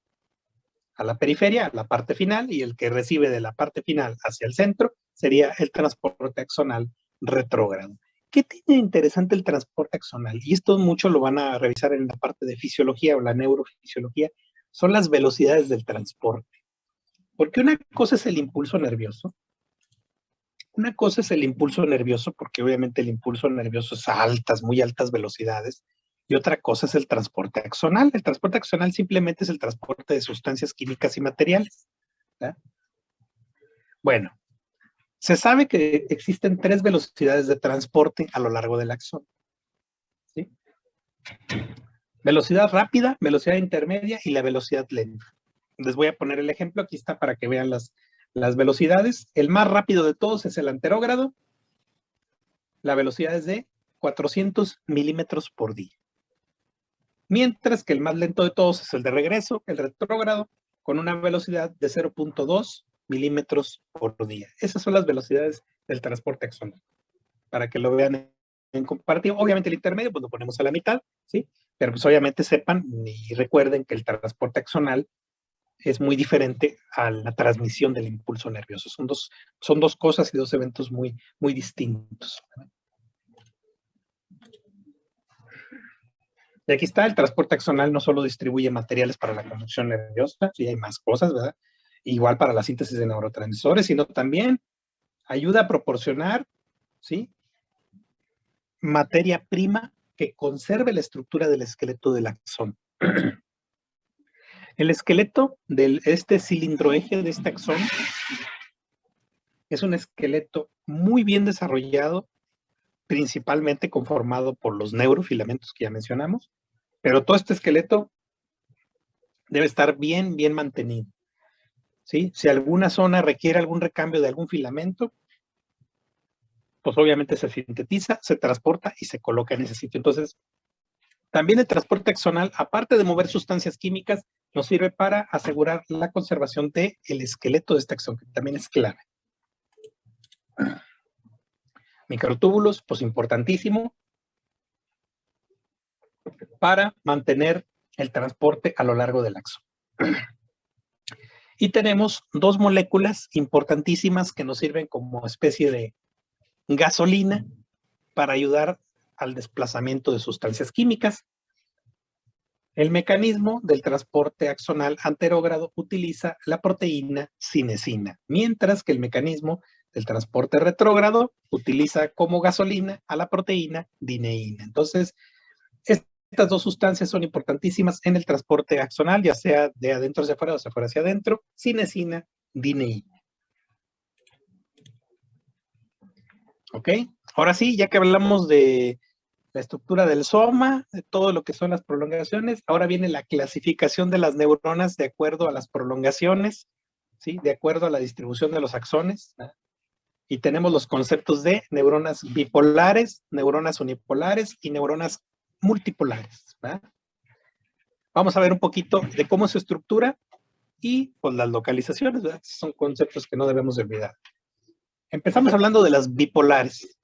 a la periferia, a la parte final, y el que recibe de la parte final hacia el centro sería el transporte axonal retrógrado. ¿Qué tiene interesante el transporte axonal? Y esto mucho lo van a revisar en la parte de fisiología o la neurofisiología, son las velocidades del transporte. Porque una cosa es el impulso nervioso, porque obviamente el impulso nervioso es a altas, muy altas velocidades, y otra cosa es el transporte axonal. El transporte axonal simplemente es el transporte de sustancias químicas y materiales, ¿verdad? Bueno, se sabe que existen 3 velocidades de transporte a lo largo del axón, ¿sí? Velocidad rápida, velocidad intermedia y la velocidad lenta. Les voy a poner el ejemplo, aquí está para que vean las velocidades. El más rápido de todos es el anterógrado. La velocidad es de 400 milímetros por día. Mientras que el más lento de todos es el de regreso, el retrógrado, con una velocidad de 0.2 milímetros por día. Esas son las velocidades del transporte axonal. Para que lo vean en comparativo. Obviamente el intermedio, pues lo ponemos a la mitad, ¿sí? Pero pues obviamente sepan y recuerden que el transporte axonal es muy diferente a la transmisión del impulso nervioso. Son dos cosas y dos eventos muy, muy distintos. Y aquí está, el transporte axonal no solo distribuye materiales para la conducción nerviosa, sí hay más cosas, ¿verdad? Igual para la síntesis de neurotransmisores, sino también ayuda a proporcionar, ¿sí? Materia prima que conserve la estructura del esqueleto del axón. El esqueleto de este cilindro eje de este axón es un esqueleto muy bien desarrollado, principalmente conformado por los neurofilamentos que ya mencionamos, pero todo este esqueleto debe estar bien, bien mantenido, ¿sí? Si alguna zona requiere algún recambio de algún filamento, pues obviamente se sintetiza, se transporta y se coloca en ese sitio. Entonces, también el transporte axonal, aparte de mover sustancias químicas, nos sirve para asegurar la conservación del esqueleto de este axón, que también es clave. Microtúbulos, pues importantísimo para mantener el transporte a lo largo del axón. Y tenemos dos moléculas importantísimas que nos sirven como especie de gasolina para ayudar al desplazamiento de sustancias químicas. El mecanismo del transporte axonal anterógrado utiliza la proteína cinesina, mientras que el mecanismo del transporte retrógrado utiliza como gasolina a la proteína dineína. Entonces, estas dos sustancias son importantísimas en el transporte axonal, ya sea de adentro hacia afuera o de afuera hacia adentro, cinesina, dineína. ¿Ok? Ahora sí, ya que hablamos de la estructura del soma, de todo lo que son las prolongaciones. Ahora viene la clasificación de las neuronas de acuerdo a las prolongaciones, ¿sí? De acuerdo a la distribución de los axones. ¿Sí? Y tenemos los conceptos de neuronas bipolares, neuronas unipolares y neuronas multipolares. ¿Sí? Vamos a ver un poquito de cómo es su estructura y pues las localizaciones, ¿verdad? Son conceptos que no debemos de olvidar. Empezamos hablando de las bipolares.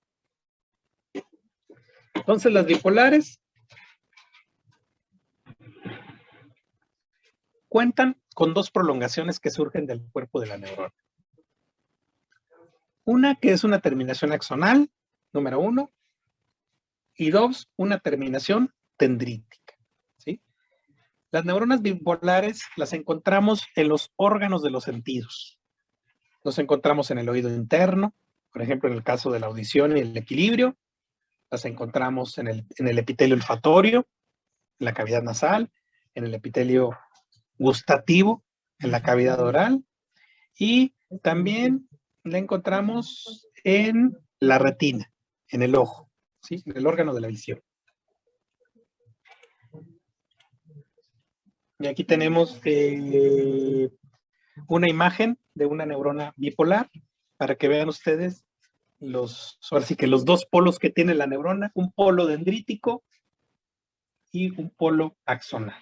Entonces, las bipolares cuentan con dos prolongaciones que surgen del cuerpo de la neurona. Una que es una terminación axonal, número 1, y 2, una terminación dendrítica, ¿sí? Las neuronas bipolares las encontramos en los órganos de los sentidos. Los encontramos en el oído interno, por ejemplo, en el caso de la audición y el equilibrio. Las encontramos en el epitelio olfatorio, en la cavidad nasal, en el epitelio gustativo, en la cavidad oral, y también la encontramos en la retina, en el ojo, ¿sí? En el órgano de la visión. Y aquí tenemos una imagen de una neurona bipolar para que vean ustedes ahora sí que los dos polos que tiene la neurona, un polo dendrítico y un polo axonal.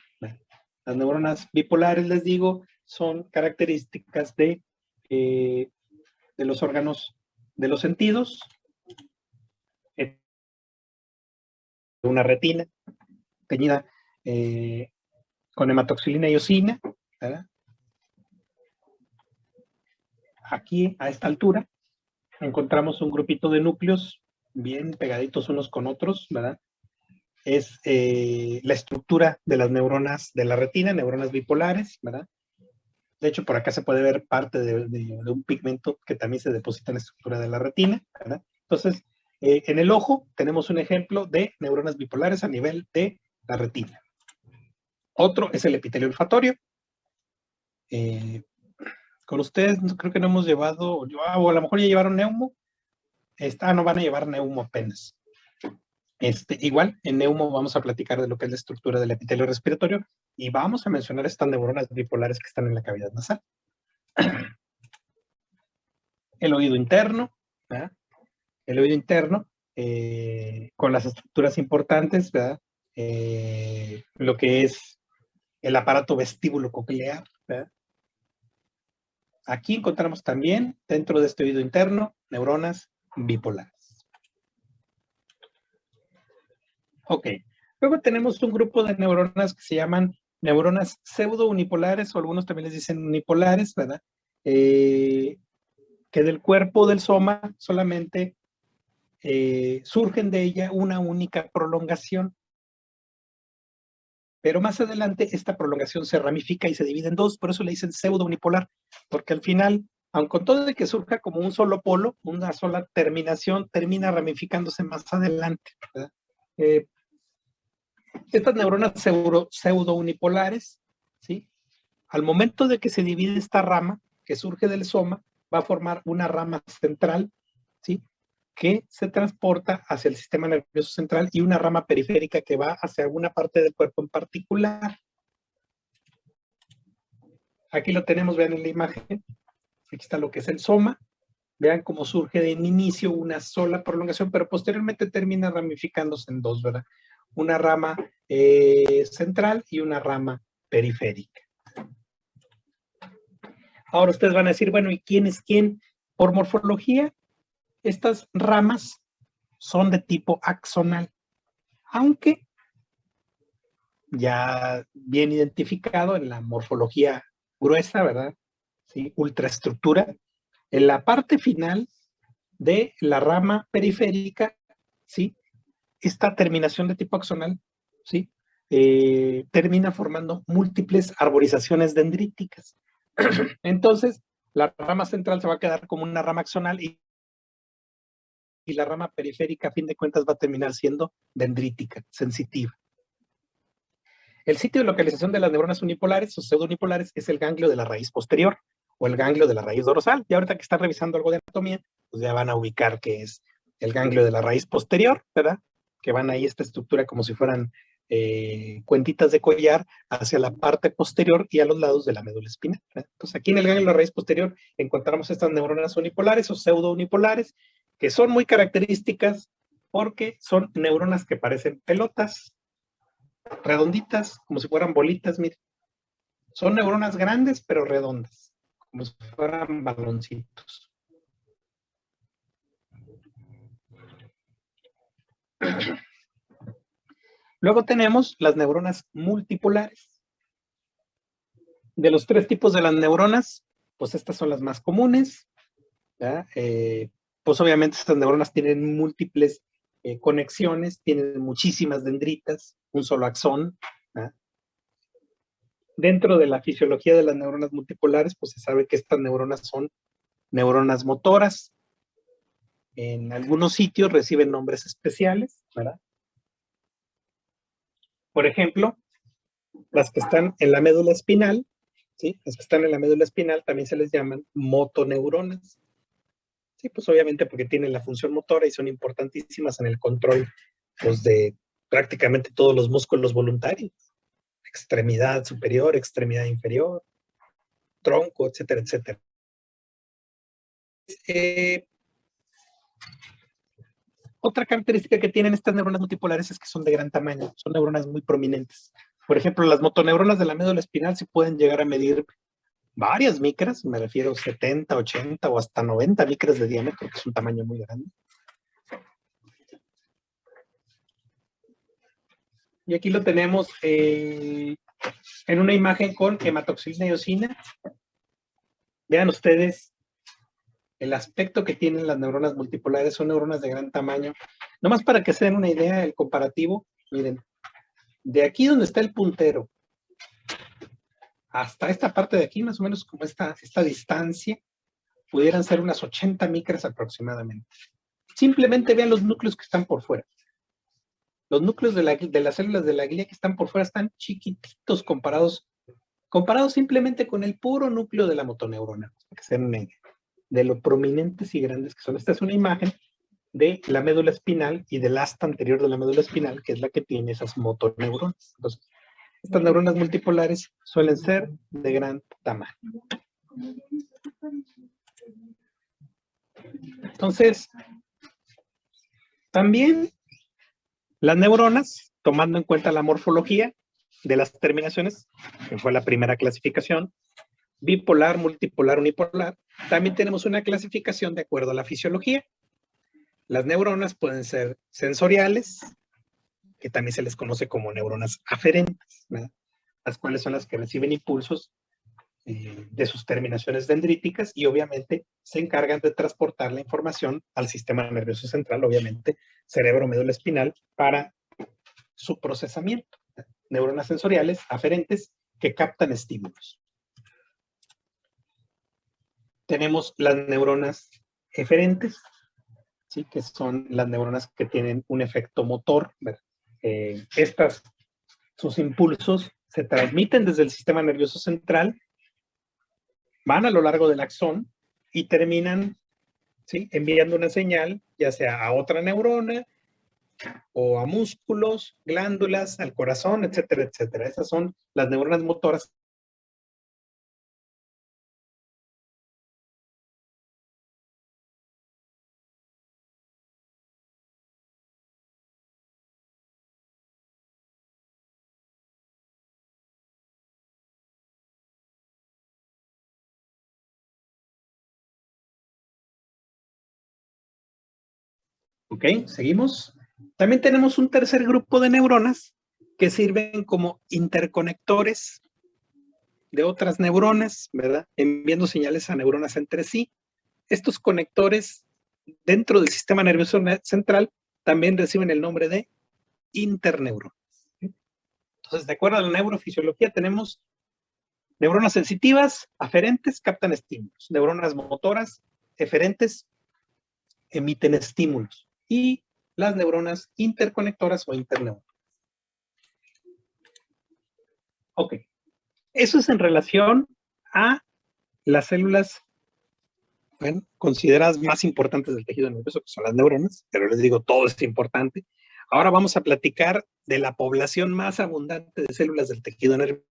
Las neuronas bipolares, les digo, son características de los órganos de los sentidos, una retina teñida con hematoxilina y eosina, ¿verdad? Aquí, a esta altura, encontramos un grupito de núcleos bien pegaditos unos con otros, ¿verdad? Es la estructura de las neuronas de la retina, neuronas bipolares, ¿verdad? De hecho, por acá se puede ver parte de un pigmento que también se deposita en la estructura de la retina, ¿verdad? Entonces, en el ojo tenemos un ejemplo de neuronas bipolares a nivel de la retina. Otro es el epitelio olfatorio. Con ustedes creo que no hemos llevado, o a lo mejor ya llevaron neumo. No van a llevar neumo apenas. Igual, en neumo vamos a platicar de lo que es la estructura del epitelio respiratorio y vamos a mencionar estas neuronas bipolares que están en la cavidad nasal. El oído interno, ¿verdad? El oído interno, con las estructuras importantes, ¿verdad? Lo que es el aparato vestíbulo coclear, ¿verdad? Aquí encontramos también, dentro de este oído interno, neuronas bipolares. Ok. Luego tenemos un grupo de neuronas que se llaman neuronas pseudo-unipolares, o algunos también les dicen unipolares, ¿verdad? Que del cuerpo del soma solamente surgen de ella una única prolongación. Pero más adelante esta prolongación se ramifica y se divide en dos, por eso le dicen pseudo-unipolar, porque al final, aun con todo de que surja como un solo polo, una sola terminación, termina ramificándose más adelante, ¿verdad? Estas neuronas pseudo-unipolares, ¿sí? Al momento de que se divide esta rama que surge del soma, va a formar una rama central, ¿sí? Que se transporta hacia el sistema nervioso central y una rama periférica que va hacia alguna parte del cuerpo en particular. Aquí lo tenemos, vean en la imagen. Aquí está lo que es el soma. Vean cómo surge en inicio una sola prolongación, pero posteriormente termina ramificándose en dos, ¿verdad? Una rama central y una rama periférica. Ahora ustedes van a decir, bueno, ¿y quién es quién? Por morfología, estas ramas son de tipo axonal, aunque ya bien identificado en la morfología gruesa, ¿verdad? ¿Sí? Ultraestructura. En la parte final de la rama periférica, ¿sí? Esta terminación de tipo axonal, ¿sí? Termina formando múltiples arborizaciones dendríticas. Entonces, la rama central se va a quedar como una rama axonal y la rama periférica, a fin de cuentas, va a terminar siendo dendrítica, sensitiva. El sitio de localización de las neuronas unipolares o pseudounipolares es el ganglio de la raíz posterior o el ganglio de la raíz dorsal. Y ahorita que están revisando algo de anatomía, pues ya van a ubicar que es el ganglio de la raíz posterior, ¿verdad? Que van ahí esta estructura como si fueran cuentitas de collar hacia la parte posterior y a los lados de la médula espinal, ¿verdad? Entonces aquí en el ganglio de la raíz posterior encontramos estas neuronas unipolares o pseudounipolares que son muy características porque son neuronas que parecen pelotas, redonditas, como si fueran bolitas, miren. Son neuronas grandes, pero redondas, como si fueran baloncitos. Luego tenemos las neuronas multipolares. De los 3 tipos de las neuronas, pues estas son las más comunes. Pues obviamente estas neuronas tienen múltiples conexiones, tienen muchísimas dendritas, un solo axón. Dentro de la fisiología de las neuronas multipolares, pues se sabe que estas neuronas son neuronas motoras. En algunos sitios reciben nombres especiales, ¿verdad? Por ejemplo, las que están en la médula espinal, ¿sí? Las que están en la médula espinal también se les llaman motoneuronas. Sí, pues obviamente porque tienen la función motora y son importantísimas en el control, pues, de prácticamente todos los músculos voluntarios. Extremidad superior, extremidad inferior, tronco, etcétera, etcétera. Otra característica que tienen estas neuronas multipolares es que son de gran tamaño, son neuronas muy prominentes. Por ejemplo, las motoneuronas de la médula espinal se pueden llegar a medir varias micras, me refiero a 70, 80 o hasta 90 micras de diámetro, que es un tamaño muy grande. Y aquí lo tenemos en una imagen con hematoxilina y eosina. Vean ustedes el aspecto que tienen las neuronas multipolares, son neuronas de gran tamaño. Nomás para que se den una idea, el comparativo, miren, de aquí donde está el puntero, hasta esta parte de aquí, más o menos como esta distancia, pudieran ser unas 80 micras aproximadamente. Simplemente vean los núcleos que están por fuera. Los núcleos de las células de la glía que están por fuera están chiquititos comparados simplemente con el puro núcleo de la motoneurona, para que se den una idea de lo prominentes y grandes que son. Esta es una imagen de la médula espinal y del asta anterior de la médula espinal, que es la que tiene esas motoneuronas. Entonces, estas neuronas multipolares suelen ser de gran tamaño. Entonces, también las neuronas, tomando en cuenta la morfología de las terminaciones, que fue la primera clasificación, bipolar, multipolar, unipolar, también tenemos una clasificación de acuerdo a la fisiología. Las neuronas pueden ser sensoriales, que también se les conoce como neuronas aferentes, ¿verdad? Las cuales son las que reciben impulsos de sus terminaciones dendríticas y obviamente se encargan de transportar la información al sistema nervioso central, obviamente cerebro, médula espinal, para su procesamiento. Neuronas sensoriales aferentes que captan estímulos. Tenemos las neuronas eferentes, ¿sí? Que son las neuronas que tienen un efecto motor. Sus impulsos se transmiten desde el sistema nervioso central, van a lo largo del axón y terminan, ¿sí?, enviando una señal, ya sea a otra neurona o a músculos, glándulas, al corazón, etcétera, etcétera. Esas son las neuronas motoras. ¿Ok? Seguimos. También tenemos un tercer grupo de neuronas que sirven como interconectores de otras neuronas, ¿verdad? Enviando señales a neuronas entre sí. Estos conectores dentro del sistema nervioso central también reciben el nombre de interneuronas. Entonces, de acuerdo a la neurofisiología, tenemos neuronas sensitivas, aferentes, captan estímulos. Neuronas motoras, eferentes, emiten estímulos. Y las neuronas interconectoras o interneuronas. Ok. Eso es en relación a las células, bueno, consideradas más importantes del tejido nervioso, que son las neuronas, pero les digo, todo es importante. Ahora vamos a platicar de la población más abundante de células del tejido nervioso.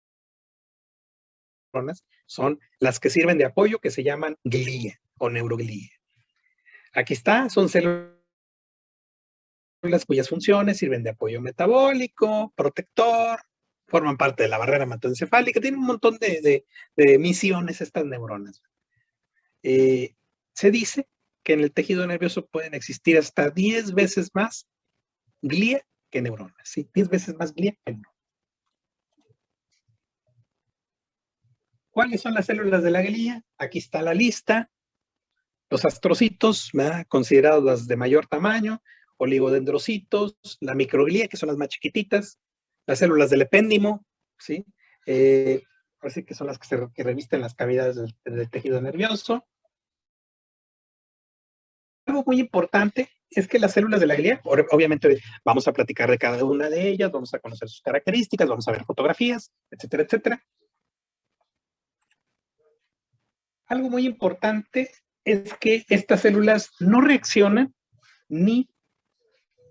Son las que sirven de apoyo, que se llaman glía o neuroglía. Aquí está, son células cuyas funciones sirven de apoyo metabólico, protector, forman parte de la barrera hematoencefálica, tienen un montón de misiones estas neuronas. Se dice que en el tejido nervioso pueden existir hasta 10 veces más glía que neuronas, ¿sí? 10 veces más glía que neuronas. ¿Cuáles son las células de la glía? Aquí está la lista. Los astrocitos, ¿verdad?, considerados las de mayor tamaño, oligodendrocitos, la microglía, que son las más chiquititas, las células del epéndimo, ¿sí? Así que son las que revisten las cavidades del tejido nervioso. Algo muy importante es que las células de la glía, obviamente vamos a platicar de cada una de ellas, vamos a conocer sus características, vamos a ver fotografías, etcétera, etcétera. Algo muy importante es que estas células no reaccionan ni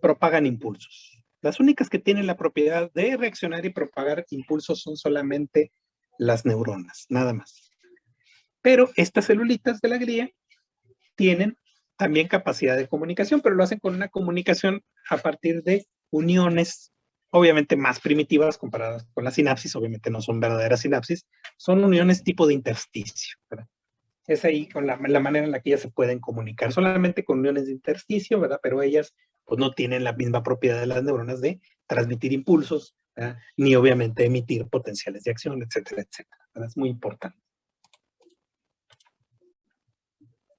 propagan impulsos. Las únicas que tienen la propiedad de reaccionar y propagar impulsos son solamente las neuronas, nada más. Pero estas celulitas de la glía tienen también capacidad de comunicación, pero lo hacen con una comunicación a partir de uniones, obviamente más primitivas comparadas con la sinapsis, obviamente no son verdaderas sinapsis, son uniones tipo de intersticio, ¿verdad? Es ahí con la manera en la que ellas se pueden comunicar, solamente con uniones de intersticio, ¿verdad? Pero ellas pues no tienen la misma propiedad de las neuronas de transmitir impulsos, ¿verdad?, ni obviamente emitir potenciales de acción, etcétera, etcétera, ¿verdad? Es muy importante.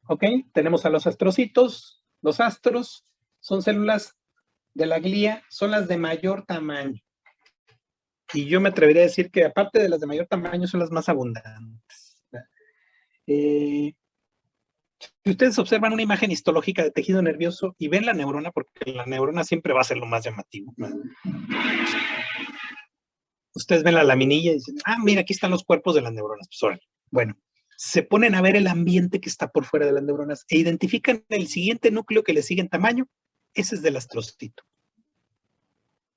Ok, tenemos a los astrocitos. Los astros son células de la glía, son las de mayor tamaño. Y yo me atrevería a decir que aparte de las de mayor tamaño, son las más abundantes. Si ustedes observan una imagen histológica de tejido nervioso y ven la neurona, porque la neurona siempre va a ser lo más llamativo, ¿verdad? Ustedes ven la laminilla y dicen, ah, mira, aquí están los cuerpos de las neuronas. Pues, bueno, se ponen a ver el ambiente que está por fuera de las neuronas e identifican el siguiente núcleo que le sigue en tamaño. Ese es del astrocito.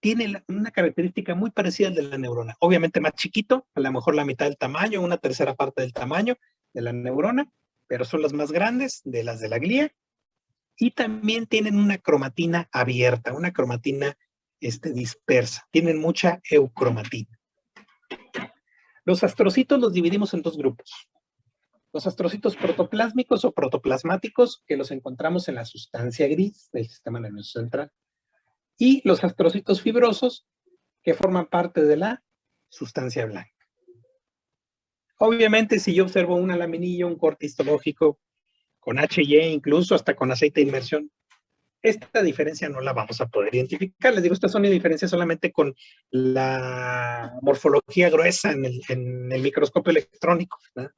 Tiene una característica muy parecida al de la neurona. Obviamente más chiquito, a lo mejor la mitad del tamaño, una tercera parte del tamaño de la neurona, pero son las más grandes de las de la glía. Y también tienen una cromatina abierta, una cromatina dispersa. Tienen mucha eucromatina. Los astrocitos los dividimos en dos grupos. Los astrocitos protoplásmicos o protoplasmáticos, que los encontramos en la sustancia gris del sistema nervioso central. Y los astrocitos fibrosos, que forman parte de la sustancia blanca. Obviamente, si yo observo una laminilla, un corte histológico, con H&E, incluso hasta con aceite de inmersión, esta diferencia no la vamos a poder identificar. Les digo, estas son diferencias solamente con la morfología gruesa en el microscopio electrónico, ¿verdad?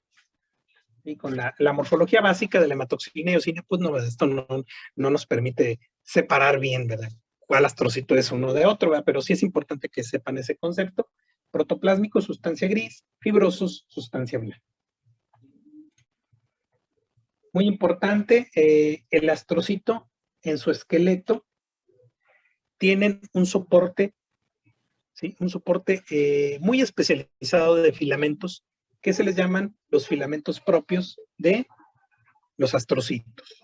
Y con la morfología básica de la hematoxina y eosina, pues no, esto no nos permite separar bien, ¿verdad?, cuál astrocito es uno de otro, ¿verdad? Pero sí es importante que sepan ese concepto. Protoplásmico, sustancia gris; fibrosos, sustancia blanca. Muy importante, el astrocito en su esqueleto tienen un soporte, ¿sí?, un soporte muy especializado de filamentos que se les llaman los filamentos propios de los astrocitos.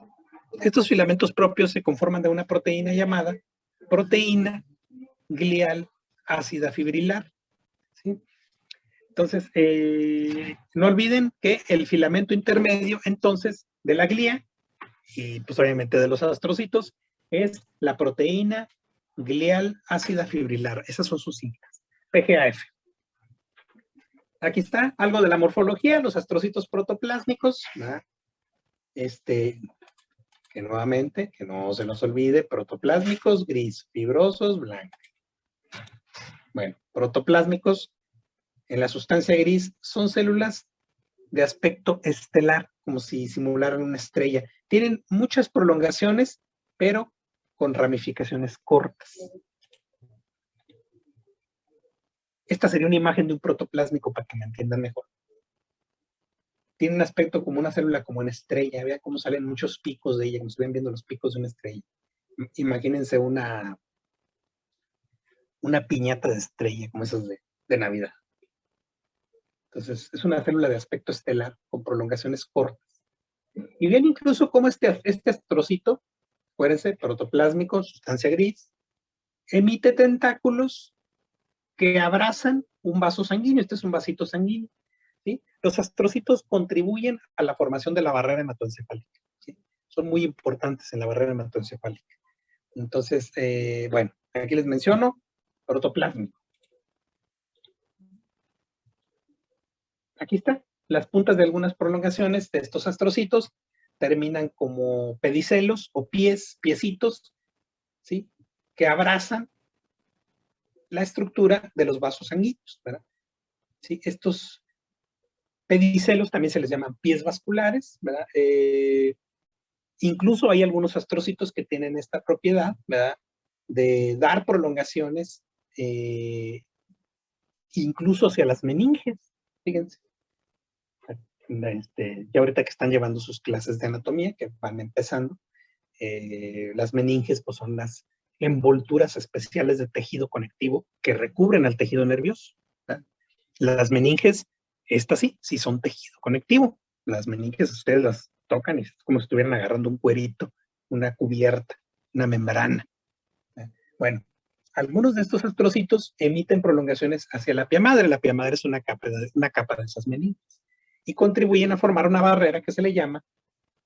Estos filamentos propios se conforman de una proteína llamada proteína glial ácida fibrilar, ¿sí? Entonces, no olviden que el filamento intermedio, entonces, de la glía, y pues obviamente de los astrocitos, es la proteína glial ácida fibrilar. Esas son sus siglas, PGAF. Aquí está algo de la morfología, los astrocitos protoplásmicos, ¿verdad? Que nuevamente, que no se nos olvide, protoplásmicos, gris; fibrosos, blanco. Bueno, protoplásmicos en la sustancia gris son células de aspecto estelar, como si simularan una estrella. Tienen muchas prolongaciones, pero con ramificaciones cortas. Esta sería una imagen de un protoplásmico para que me entiendan mejor. Tiene un aspecto como una célula, como una estrella. Vean cómo salen muchos picos de ella, como se ven viendo los picos de una estrella. Imagínense una piñata de estrella, como esas de Navidad. Entonces, es una célula de aspecto estelar con prolongaciones cortas. Y vean incluso cómo este astrocito, acuérdense, protoplásmico, sustancia gris, emite tentáculos que abrazan un vaso sanguíneo. Este es un vasito sanguíneo, ¿sí? Los astrocitos contribuyen a la formación de la barrera hematoencefálica, ¿sí? Son muy importantes en la barrera hematoencefálica. Entonces, bueno, Aquí les menciono protoplásmico. Aquí está. Las puntas de algunas prolongaciones de estos astrocitos terminan como pedicelos o piecitos, ¿sí? Que abrazan la estructura de los vasos sanguíneos, ¿verdad? ¿Sí? Estos pedicelos también se les llaman pies vasculares, ¿verdad? Incluso hay algunos astrocitos que tienen esta propiedad, ¿verdad? De dar prolongaciones incluso hacia las meninges, fíjense. Ya ahorita que están llevando sus clases de anatomía, que van empezando, las meninges pues son las envolturas especiales de tejido conectivo que recubren al tejido nervioso, ¿verdad? Las meninges, estas sí son tejido conectivo. Las meninges ustedes las tocan y es como si estuvieran agarrando un cuerito, una cubierta, una membrana. Bueno, algunos de estos astrocitos emiten prolongaciones hacia la pia madre. La pia madre es una capa de esas meninges y contribuyen a formar una barrera que se le llama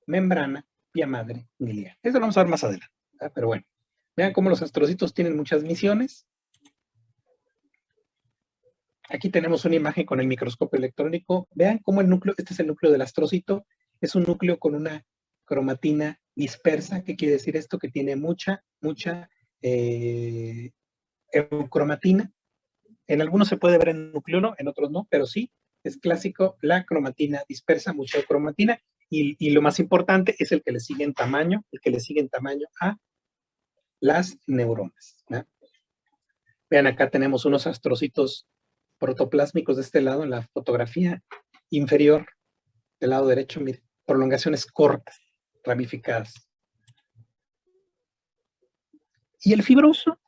membrana pia madre miliar. Eso lo vamos a ver más adelante, ¿verdad? Pero bueno, vean cómo los astrocitos tienen muchas misiones. Aquí tenemos una imagen con el microscopio electrónico. Vean cómo el núcleo, este es el núcleo del astrocito, es un núcleo con una cromatina dispersa. ¿Qué quiere decir esto? Que tiene mucha eucromatina. En algunos se puede ver en nucleolo, en otros no, pero sí, es clásico la cromatina dispersa, mucha eucromatina, y lo más importante es el que le sigue en tamaño, a las neuronas, ¿no? Vean, acá tenemos unos astrocitos protoplásmicos de este lado, en la fotografía inferior del lado derecho, miren, prolongaciones cortas, ramificadas. Y el fibroso,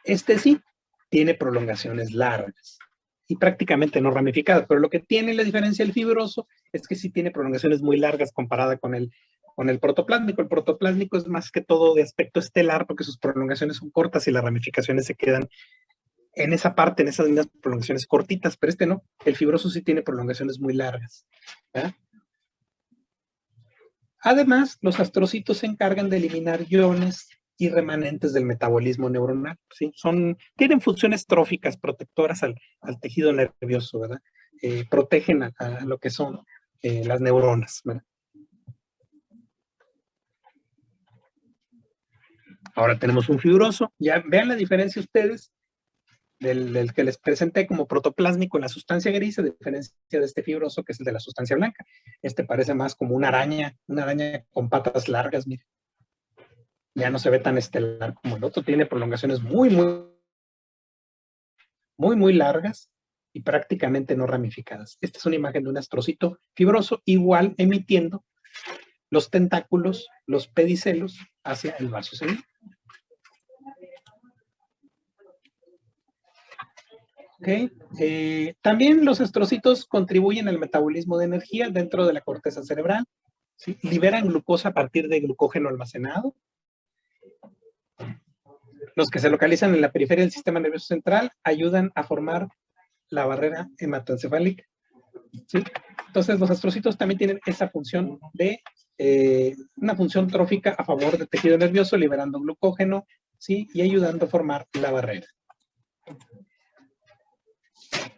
este sí, tiene prolongaciones largas y prácticamente no ramificadas, pero lo que tiene la diferencia del fibroso es que sí tiene prolongaciones muy largas comparada con el protoplásmico. El protoplásmico es más que todo de aspecto estelar porque sus prolongaciones son cortas y las ramificaciones se quedan en esa parte, en esas mismas prolongaciones cortitas, pero este no. El fibroso sí tiene prolongaciones muy largas, ¿verdad? Además, los astrocitos se encargan de eliminar iones y remanentes del metabolismo neuronal, ¿sí? Tienen funciones tróficas protectoras al tejido nervioso, ¿verdad? Protegen a lo que son las neuronas, ¿verdad? Ahora tenemos un fibroso. Ya vean la diferencia ustedes del que les presenté como protoplásmico en la sustancia gris, a diferencia de este fibroso que es el de la sustancia blanca. Este parece más como una araña con patas largas, miren. Ya no se ve tan estelar como el otro, tiene prolongaciones muy largas y prácticamente no ramificadas. Esta es una imagen de un astrocito fibroso, igual emitiendo los tentáculos, los pedicelos hacia el vaso sanguíneo. Okay. También los astrocitos contribuyen al metabolismo de energía dentro de la corteza cerebral, ¿sí? Liberan glucosa a partir de glucógeno almacenado. Los que se localizan en la periferia del sistema nervioso central ayudan a formar la barrera hematoencefálica, ¿sí? Entonces los astrocitos también tienen esa función de una función trófica a favor del tejido nervioso, liberando glucógeno, ¿sí? Y ayudando a formar la barrera.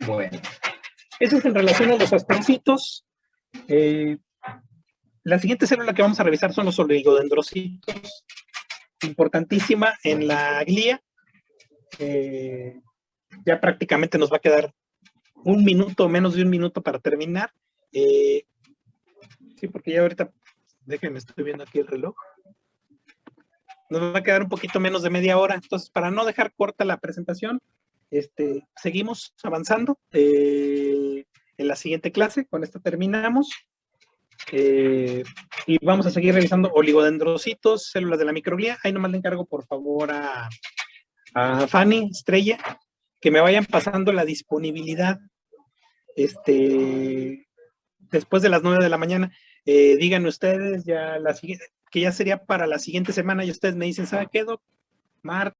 Bueno, eso es en relación a los astrocitos. La siguiente célula que vamos a revisar son los oligodendrocitos, importantísima en la glía. Ya prácticamente nos va a quedar un minuto, menos de un minuto para terminar. Sí, porque ya ahorita, déjenme, estoy viendo aquí el reloj. Nos va a quedar un poquito menos de media hora. Entonces, para no dejar corta la presentación, seguimos avanzando en la siguiente clase. Con esta terminamos. Y vamos a seguir revisando oligodendrocitos, células de la microglía. Ahí nomás le encargo, por favor, a Fanny, Estrella, que me vayan pasando la disponibilidad después de las 9 de la mañana. Díganme ustedes, que ya sería para la siguiente semana, y ustedes me dicen, ¿sabe qué, Doc? Martes,